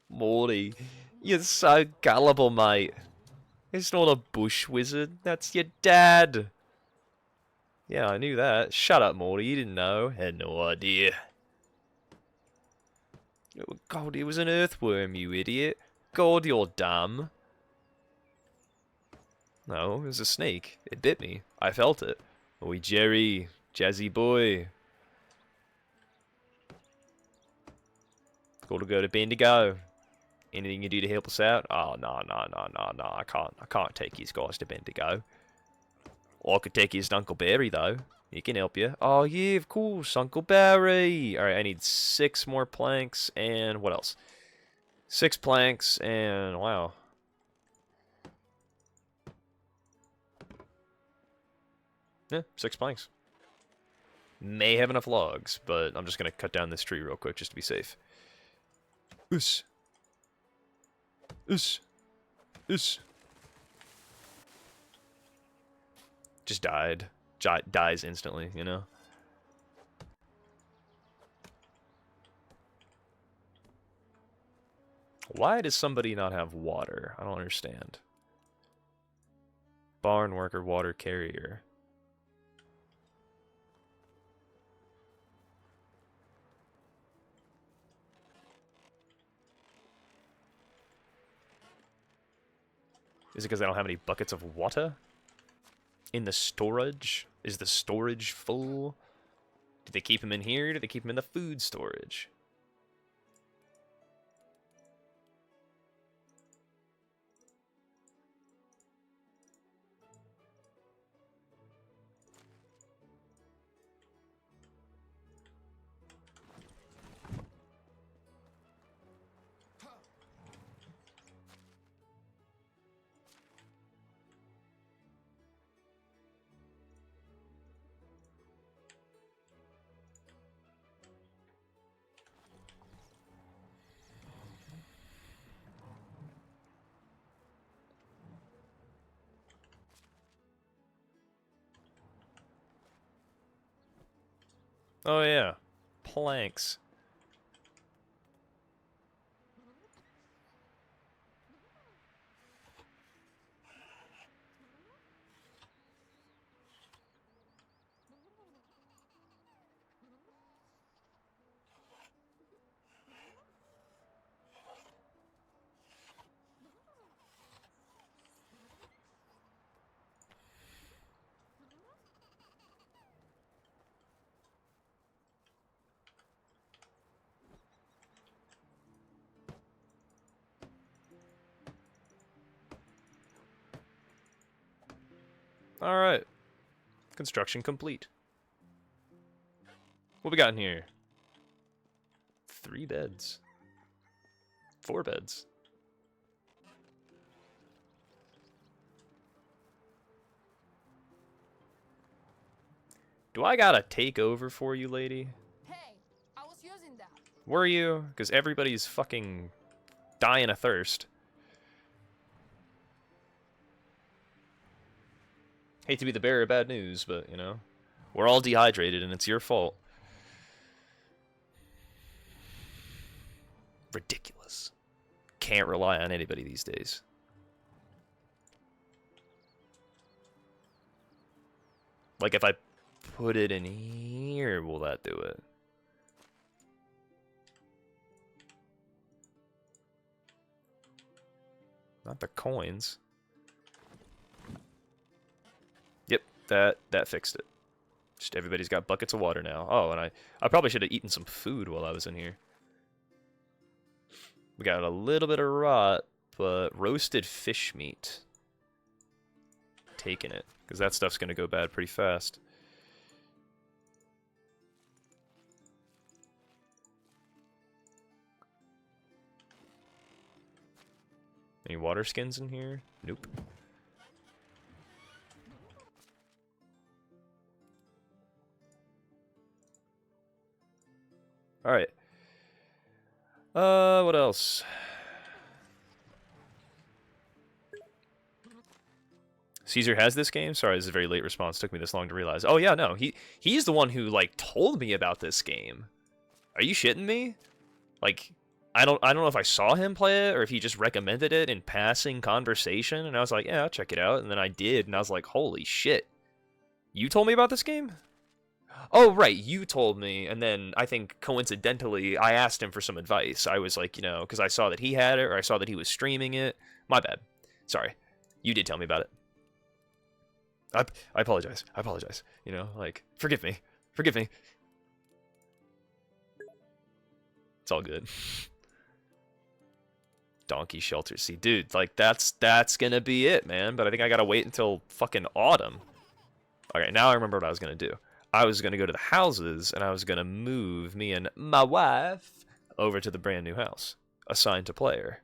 Morty, you're so gullible, mate. It's not a bush wizard. That's your dad. Yeah, I knew that. Shut up, Morty. You didn't know. Had no idea. Oh, God, it was an earthworm, you idiot. God, you're dumb. No, it was a snake. It bit me. I felt it. Oi, Jerry. Jazzy boy. Gotta go to Bendigo. Anything you do to help us out? Oh, no. I can't take you guys to Bendigo. I could take you to Uncle Barry, though. He can help you. Oh, yeah, of course. Uncle Barry. Alright, I need 6 more planks and what else? 6 planks and wow. Yeah, 6 planks. May have enough logs, but I'm just going to cut down this tree real quick just to be safe. Oos. Oos. Oos. Just died. Dies instantly, you know? Why does somebody not have water? I don't understand. Barn worker, water carrier. Is it because I don't have any buckets of water? In the storage? Is the storage full? Do they keep them in here? Do they keep them in the food storage? Oh yeah, planks. Alright. Construction complete. What we got in here? 3 beds. 4 beds. Do I gotta take over for you, lady? Hey, I was using that. Were you? Because everybody's fucking dying of thirst. Hate to be the bearer of bad news, but, you know, we're all dehydrated and it's your fault. Ridiculous. Can't rely on anybody these days. Like, if I put it in here, will that do it? Not the coins. Yep, that fixed it. Just everybody's got buckets of water now. Oh, and I probably should have eaten some food while I was in here. We got a little bit of rot, but roasted fish meat. Taking it, because that stuff's going to go bad pretty fast. Any water skins in here? Nope. Alright. What else? Caesar has this game? Sorry, this is a very late response. Took me this long to realize. Oh yeah, no. He's the one who like told me about this game. Are you shitting me? Like I don't know if I saw him play it or if he just recommended it in passing conversation and I was like, "Yeah, I'll check it out." And then I did and I was like, "Holy shit. You told me about this game?" Oh, right, you told me, and then I think coincidentally I asked him for some advice. I was like, you know, because I saw that he had it, or I saw that he was streaming it. My bad. Sorry. You did tell me about it. I apologize. I apologize. You know, like, forgive me. Forgive me. It's all good. Donkey shelter. See, dude, like, that's gonna be it, man. But I think I gotta wait until fucking autumn. Okay, now I remember what I was gonna do. I was going to go to the houses, and I was going to move me and my wife over to the brand new house, assigned to player.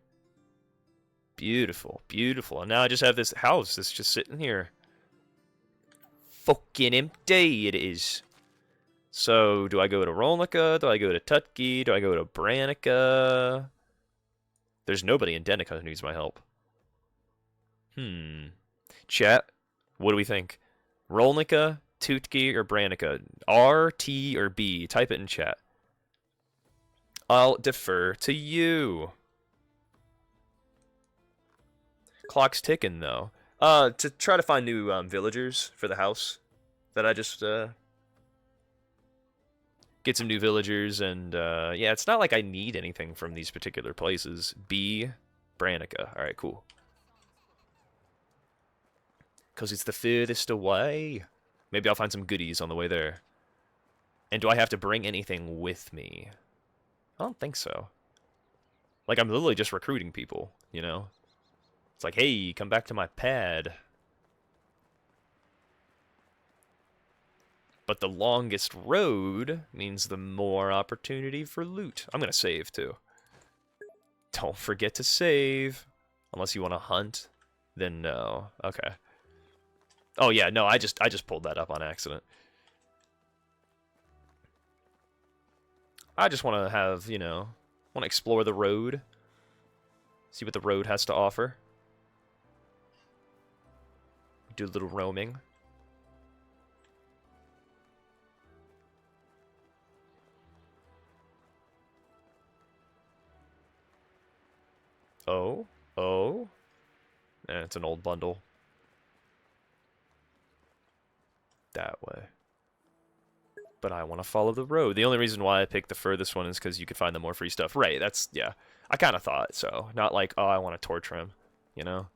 Beautiful, beautiful. And now I just have this house that's just sitting here. Fucking empty it is. So, do I go to Rolnica? Do I go to Tutki? Do I go to Branica? There's nobody in Denica who needs my help. Chat, what do we think? Rolnica, Tutki, or Branica? R, T, or B? Type it in chat. I'll defer to you. Clock's ticking, though. To try to find new villagers for the house that I just get some new villagers, and yeah, it's not like I need anything from these particular places. B, Branica. All right, cool. Because it's the furthest away. Maybe I'll find some goodies on the way there. And do I have to bring anything with me? I don't think so. Like, I'm literally just recruiting people, you know? It's like, hey, come back to my pad. But the longest road means the more opportunity for loot. I'm gonna save, too. Don't forget to save. Unless you want to hunt, then no. Okay. Oh yeah, no, I just pulled that up on accident. I just want to have, you know, want to explore the road. See what the road has to offer. Do a little roaming. Oh, oh. Eh, it's an old bundle. That way. But I want to follow the road. The only reason why I picked the furthest one is because you could find the more free stuff. Right, that's, yeah. I kind of thought so. Not like, oh, I want to torture him, you know?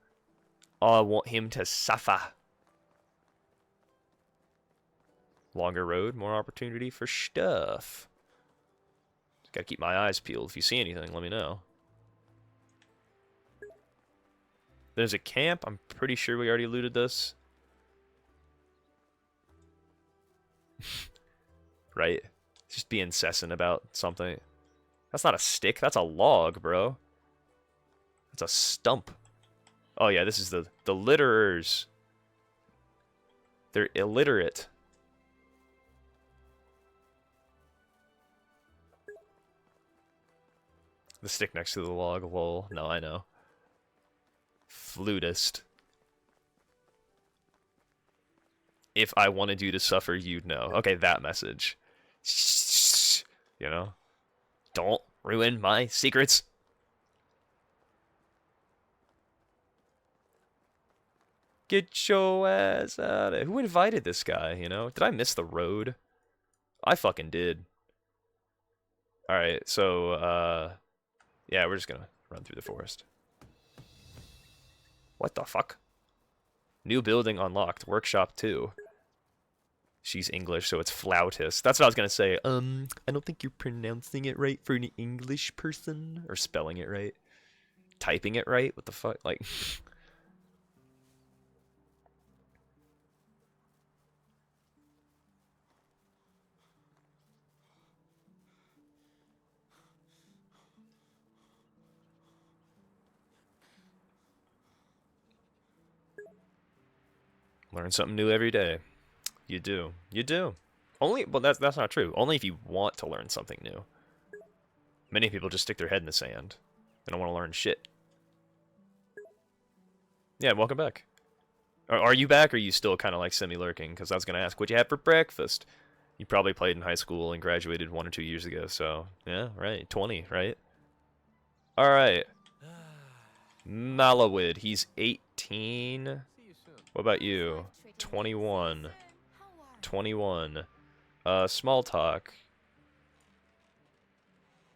Oh, I want him to suffer. Longer road, more opportunity for stuff. Just gotta keep my eyes peeled. If you see anything, let me know. There's a camp. I'm pretty sure we already looted this. Right? Just be incessant about something. That's not a stick. That's a log, bro. That's a stump. Oh, yeah, this is the litterers. They're illiterate. The stick next to the log, lol. No, I know. Flutist. If I wanted you to suffer, you'd know. Okay, that message. You know? Don't ruin my secrets. Get your ass out of... Who invited this guy, you know? Did I miss the road? I fucking did. Alright, so, yeah, we're just gonna run through the forest. What the fuck? New building unlocked. Workshop 2. She's English, so it's flautist. That's what I was gonna say. I don't think you're pronouncing it right for an English person. Or spelling it right. Typing it right? What the fuck? Like... Learn something new every day. You do. You do. Only, well, that's not true. Only if you want to learn something new. Many people just stick their head in the sand. They don't want to learn shit. Yeah, welcome back. Are you back, or are you still kind of like semi-lurking? Because I was going to ask, what'd you have for breakfast? You probably played in high school and graduated 1 or 2 years ago, so... Yeah, right. 20, right? Alright. Malawid, he's 18... What about you? 21. 21. Small talk.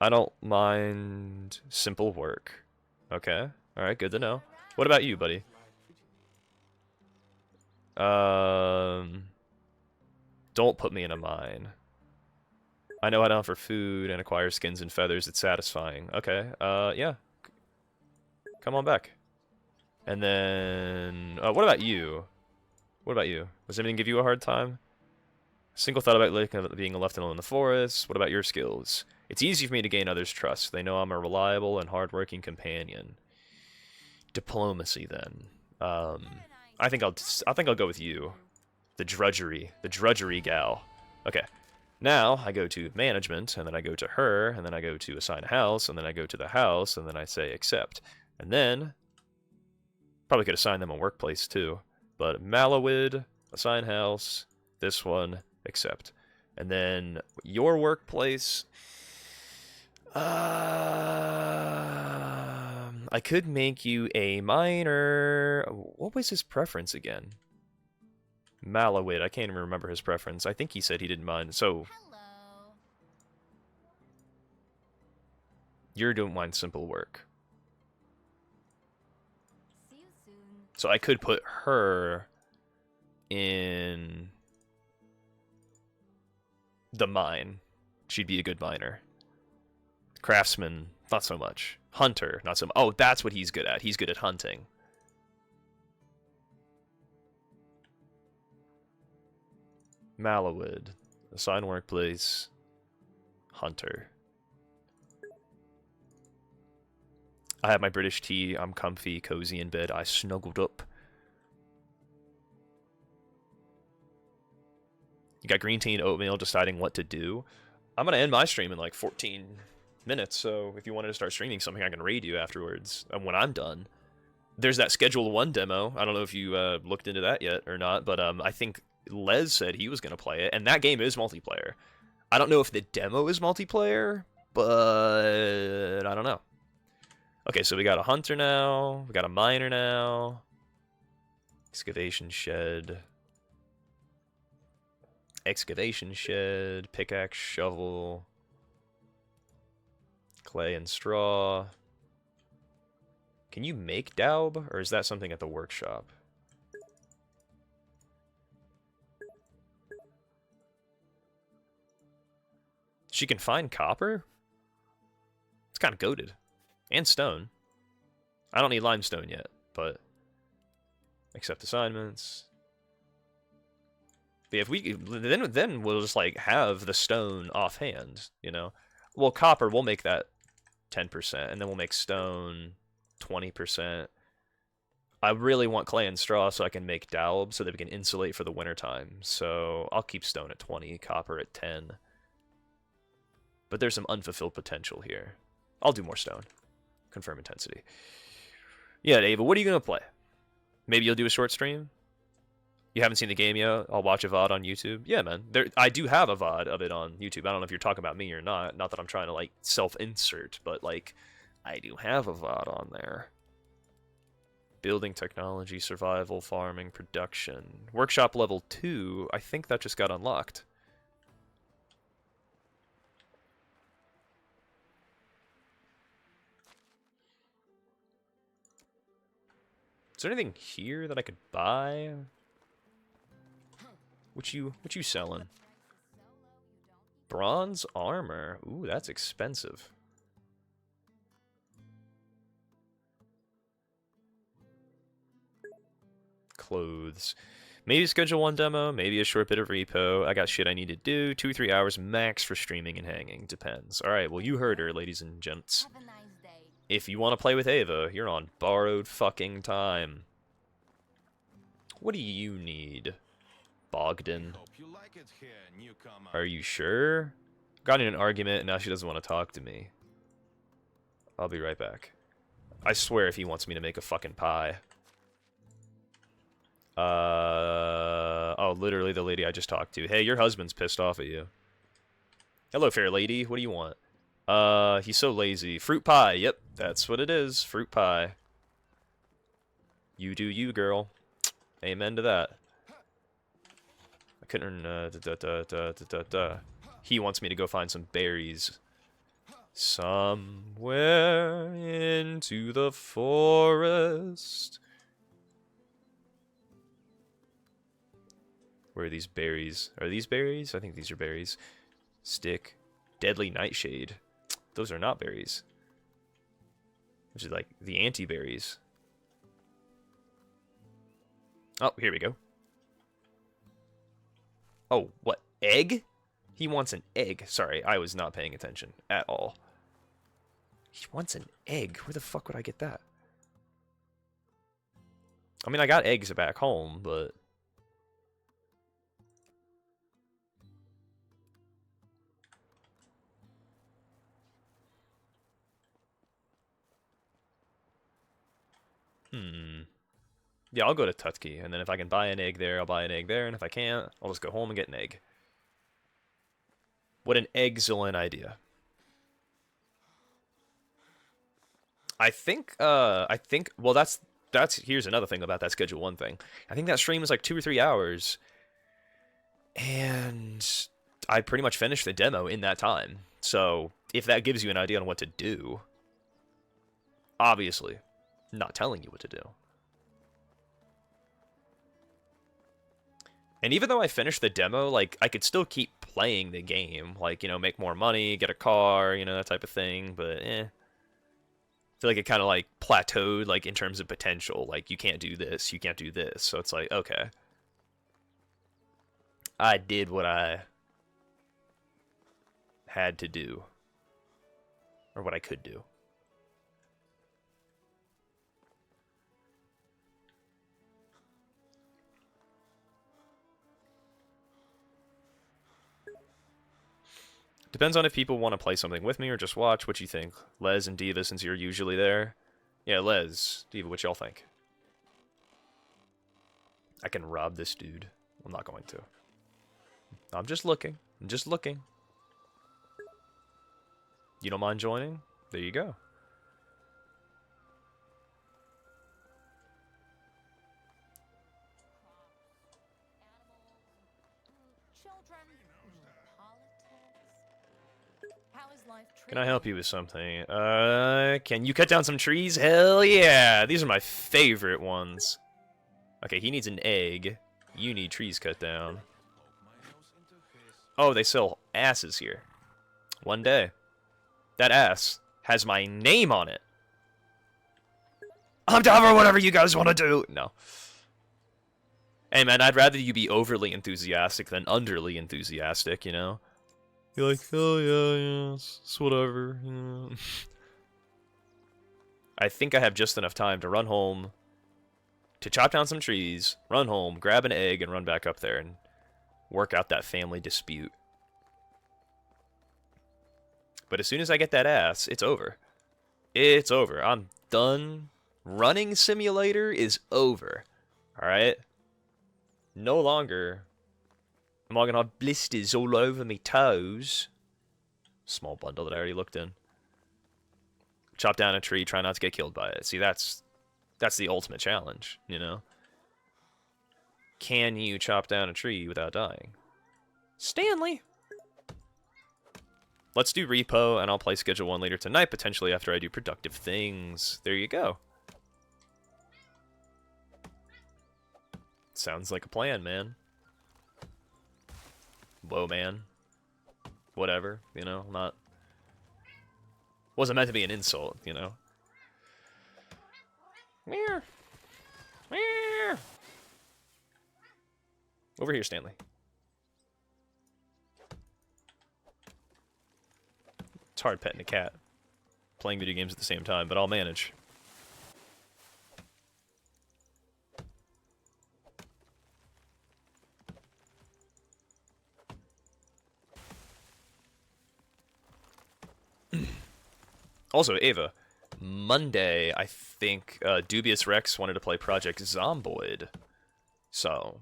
I don't mind simple work. Okay. Alright, good to know. What about you, buddy? Don't put me in a mine. I know how to hunt for food and acquire skins and feathers. It's satisfying. Okay. Yeah. Come on back. And then, what about you? What about you? Does anything give you a hard time? Single thought about being left alone in the forest. What about your skills? It's easy for me to gain others' trust. They know I'm a reliable and hardworking companion. Diplomacy, then. I think I'll go with you. The drudgery gal. Okay. Now I go to management, and then I go to her, and then I go to assign a house, and then I go to the house, and then I say accept, and then. Probably could assign them a workplace, too. But Malawid, assign house, this one, accept. And then your workplace... I could make you a miner... What was his preference again? Malawid, I can't even remember his preference. I think he said he didn't mind, so... Hello. You don't mind simple work. See you soon. So I could put her in the mine. She'd be a good miner. Craftsman, not so much. Hunter, not so much. Oh, that's what he's good at. He's good at hunting. Malawood. Assign workplace. Hunter. I have my British tea. I'm comfy, cozy in bed. I snuggled up. You got green tea and oatmeal deciding what to do. I'm going to end my stream in like 14 minutes, so if you wanted to start streaming something, I can raid you afterwards. And when I'm done, there's that Schedule 1 demo. I don't know if you looked into that yet or not, but I think Les said he was going to play it, and that game is multiplayer. I don't know if the demo is multiplayer, but I don't know. Okay, so we got a hunter now. We got a miner now. Excavation shed. Excavation shed. Pickaxe, shovel. Clay and straw. Can you make daub, or is that something at the workshop? She can find copper? It's kind of goated. And stone. I don't need limestone yet, but accept assignments. But if we then we'll just like have the stone offhand, you know. Well, copper, we'll make that 10%, and then we'll make stone 20%. I really want clay and straw so I can make daub so that we can insulate for the wintertime. So I'll keep stone at 20, copper at 10. But there's some unfulfilled potential here. I'll do more stone. Confirm intensity. Yeah, Ava, what are you going to play? Maybe you'll do a short stream? You haven't seen the game yet? I'll watch a VOD on YouTube. Yeah, man. I do have a VOD of it on YouTube. I don't know if you're talking about me or not. Not that I'm trying to, like, self-insert, but, like, I do have a VOD on there. Building technology, survival, farming, production. Workshop level 2, I think that just got unlocked. Is there anything here that I could buy? What you selling? Bronze armor. Ooh, that's expensive. Clothes. Maybe schedule 1 demo, maybe a short bit of repo. I got shit I need to do. 2 or 3 hours max for streaming and hanging. Depends. Alright, well you heard her, ladies and gents. Have a nice day. If you want to play with Ava, you're on borrowed fucking time. What do you need, Bogdan? Hope you like it here, newcomer. Are you sure? Got in an argument and now she doesn't want to talk to me. I'll be right back. I swear if he wants me to make a fucking pie. Oh, literally the lady I just talked to. Hey, your husband's pissed off at you. Hello, fair lady. What do you want? He's so lazy. Fruit pie. Yep, that's what it is. Fruit pie. You do you, girl. Amen to that. I couldn't He wants me to go find some berries. Somewhere into the forest. Where are these berries? Are these berries? I think these are berries. Stick. Deadly nightshade. Those are not berries. Which is like the anti-berries. Oh, here we go. Oh, what? Egg? He wants an egg. Sorry, I was not paying attention at all. He wants an egg. Where the fuck would I get that? I mean, I got eggs back home, but... Yeah, I'll go to Tutki, and then if I can buy an egg there, I'll buy an egg there, and if I can't, I'll just go home and get an egg. What an excellent idea. I think, well, that's, here's another thing about that Schedule 1 thing. I think that stream was like 2 or 3 hours, and I pretty much finished the demo in that time. So, if that gives you an idea on what to do, obviously, I'm not telling you what to do. And even though I finished the demo, like, I could still keep playing the game. Like, you know, make more money, get a car, you know, that type of thing. But, I feel like it kind of, like, plateaued, like, in terms of potential. Like, you can't do this, you can't do this. So it's like, okay. I did what I had to do. Or what I could do. Depends on if people want to play something with me or just watch. What you think? Les and Diva, since you're usually there. Yeah, Les, Diva, what y'all think? I can rob this dude. I'm not going to. I'm just looking. I'm just looking. You don't mind joining? There you go. Can I help you with something? Can you cut down some trees? Hell yeah! These are my favorite ones. Okay, he needs an egg. You need trees cut down. Oh, they sell asses here. One day. That ass has my name on it. I'm down for whatever you guys want to do. No. Hey, man, I'd rather you be overly enthusiastic than underly enthusiastic, you know? You're like, oh, yeah, it's whatever. Yeah. I think I have just enough time to run home, to chop down some trees, run home, grab an egg, and run back up there and work out that family dispute. But as soon as I get that ass, it's over. It's over. I'm done. Running simulator is over. Alright? No longer am I gonna have blisters all over me toes. Small bundle that I already looked in. Chop down a tree, try not to get killed by it. See, that's the ultimate challenge, you know? Can you chop down a tree without dying? Stanley! Let's do repo, and I'll play Schedule 1 later tonight, potentially after I do productive things. There you go. Sounds like a plan, man. Whoa, man. Whatever, you know, not... Wasn't meant to be an insult, you know? Meow. Meow. Over here, Stanley. It's hard petting a cat. Playing video games at the same time, but I'll manage. Also, Ava, Monday, I think Dubious Rex wanted to play Project Zomboid. So,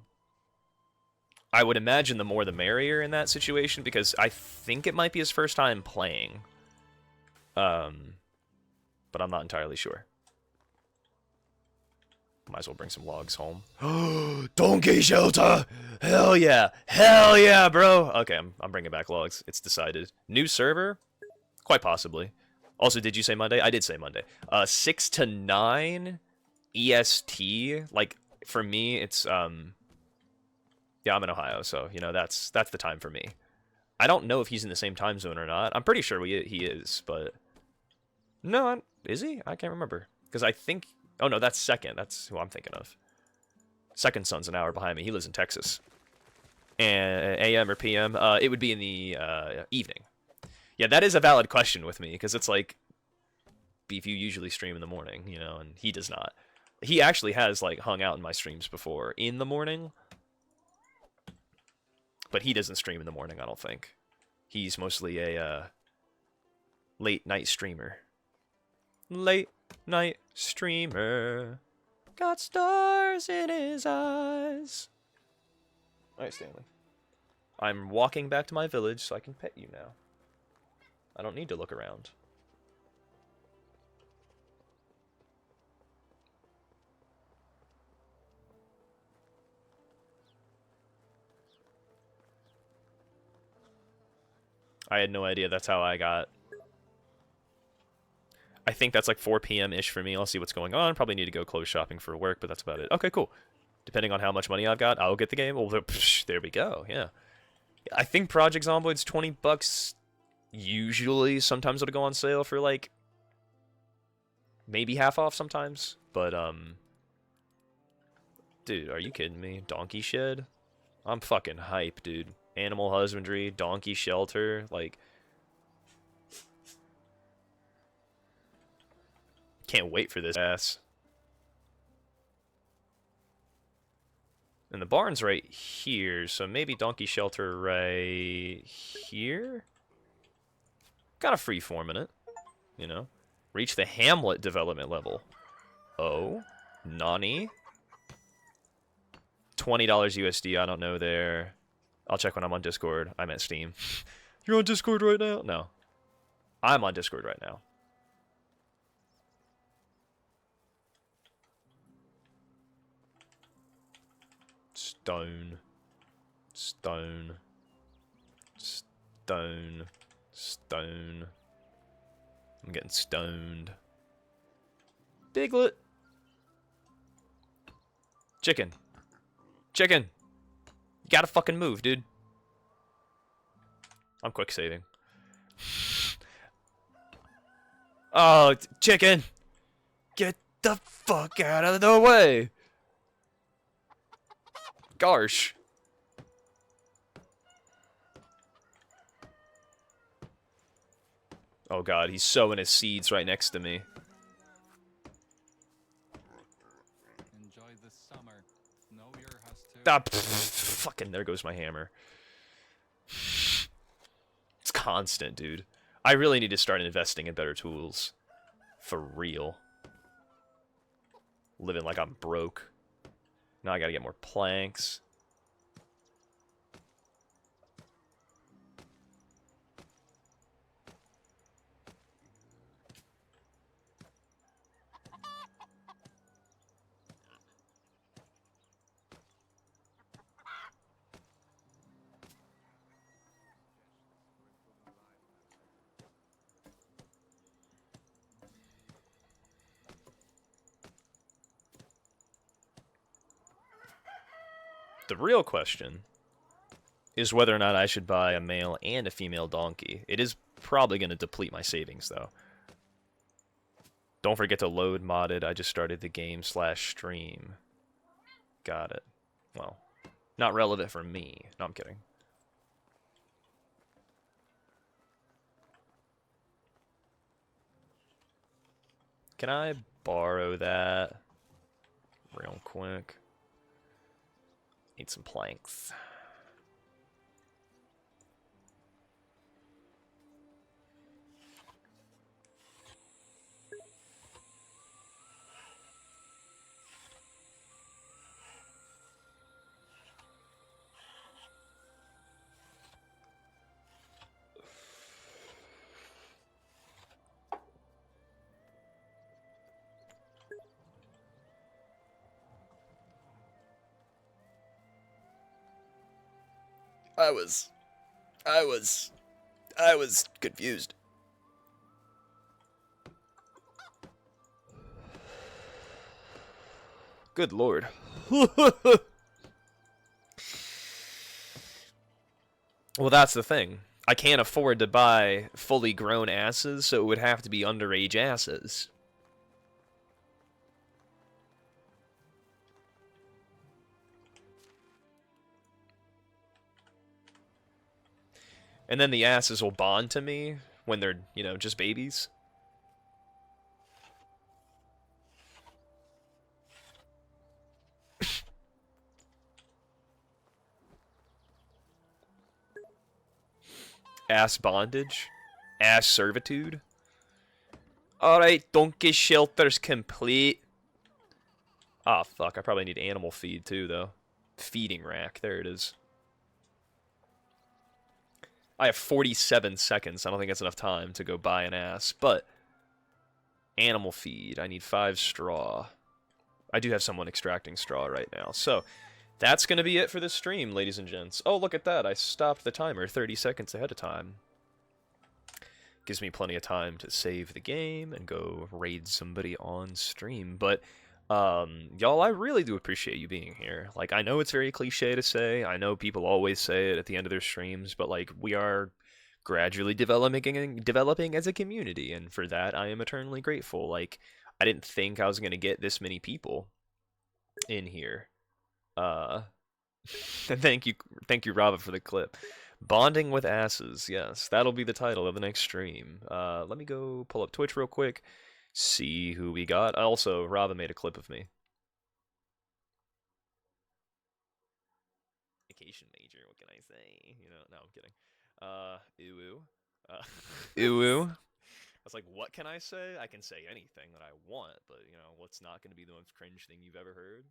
I would imagine the more the merrier in that situation, because I think it might be his first time playing. But I'm not entirely sure. Might as well bring some logs home. Donkey shelter! Hell yeah! Hell yeah, bro! Okay, I'm bringing back logs. It's decided. New server? Quite possibly. Also, did you say Monday? I did say Monday. 6 to 9 EST. Like, for me, it's, yeah, I'm in Ohio, so, you know, that's the time for me. I don't know if he's in the same time zone or not. I'm pretty sure he is, but... No, is he? I can't remember. Because I think... Oh, no, that's Second. That's who I'm thinking of. Second son's an hour behind me. He lives in Texas. And AM or PM, it would be in the evening. Yeah, that is a valid question with me, because it's like, Beef, you usually stream in the morning, you know, and he does not. He actually has, like, hung out in my streams before in the morning, but he doesn't stream in the morning, I don't think. He's mostly a late night streamer. Late night streamer, got stars in his eyes. Alright, Stanley. I'm walking back to my village so I can pet you now. I don't need to look around. I had no idea that's how I got. I think that's like 4 p.m.-ish for me. I'll see what's going on. Probably need to go clothes shopping for work, but that's about it. Okay, cool. depending on how much money I've got, I'll get the game. Well, there we go. Yeah, I think Project Zomboid's $20 usually. Sometimes it'll go on sale for like maybe half off sometimes. But dude, are you kidding me? Donkey Shed? I'm fucking hype, dude. Animal husbandry, donkey shelter, like can't wait for this ass. And the barn's right here, so maybe donkey shelter right here? Got a freeform in it, you know. Reach the hamlet development level. Oh, nani? $20 USD, I don't know there. I'll check when I'm on Discord. I'm at Steam. You're on Discord right now? No. I'm on Discord right now. Stone. Stone. Stone. Stone. I'm getting stoned. Piglet. Chicken. Chicken. You gotta fucking move, dude. I'm quick saving. Oh, chicken. Get the fuck out of the way. Gosh. Oh god, he's sowing his seeds right next to me. Enjoy the summer. Know your has to. Ah, fucking, there goes my hammer. It's constant, dude. I really need to start investing in better tools. For real. Living like I'm broke. Now I gotta get more planks. The real question is whether or not I should buy a male and a female donkey. It is probably going to deplete my savings, though. Don't forget to load modded. I just started the game /stream. Got it. Well, not relevant for me. No, I'm kidding. Can I borrow that real quick? Need some planks. I was confused. Good lord. Well, that's the thing. I can't afford to buy fully grown asses, so it would have to be underage asses. And then the asses will bond to me when they're, you know, just babies. Ass bondage. Ass servitude. Alright, donkey shelter's complete. Ah, fuck. I probably need animal feed, too, though. Feeding rack. There it is. I have 47 seconds. I don't think that's enough time to go buy an ass, but animal feed. I need 5 straw. I do have someone extracting straw right now. So that's going to be it for this stream, ladies and gents. Oh, look at that. I stopped the timer 30 seconds ahead of time. Gives me plenty of time to save the game and go raid somebody on stream. But Y'all, I really do appreciate you being here. Like, I know it's very cliche to say. I know people always say it at the end of their streams, but like, we are gradually developing as a community, and for that, I am eternally grateful. Like, I didn't think I was gonna get this many people in here. And thank you, Rava, for the clip. Bonding with asses. Yes, that'll be the title of the next stream. Let me go pull up Twitch real quick. See who we got. Also, Rava made a clip of me. Vacation major, what can I say? You know, no, I'm kidding. Ew. Ew. I was like, what can I say? I can say anything that I want, but, you know, what's not going to be the most cringe thing you've ever heard?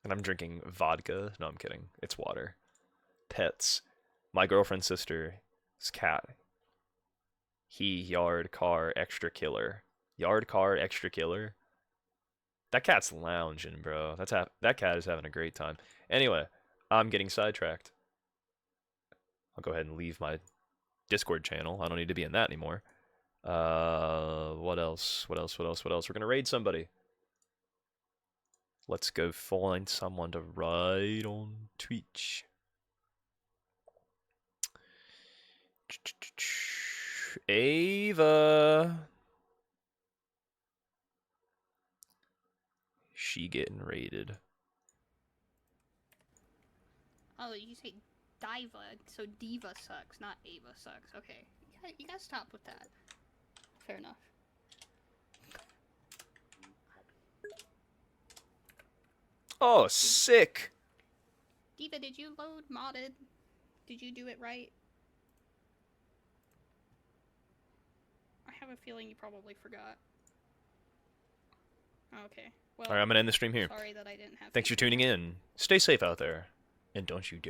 And I'm drinking vodka. No, I'm kidding. It's water. Pets. My girlfriend's sister's cat. Yard, car, extra killer. Yard, car, extra killer. That cat's lounging, bro. That cat is having a great time. Anyway, I'm getting sidetracked. I'll go ahead and leave my Discord channel. I don't need to be in that anymore. What else? We're gonna raid somebody. Let's go find someone to raid on Twitch. Ava. She getting raided. Oh, you say Diva, so Diva sucks, not Ava sucks. Okay, you gotta stop with that. Fair enough. Oh, sick! Diva, did you load modded? Did you do it right? I have a feeling you probably forgot. Okay. Well, Alright, I'm gonna end the stream here. sorry that I didn't have. Thanks for tuning in. Stay safe out there. And don't you dare.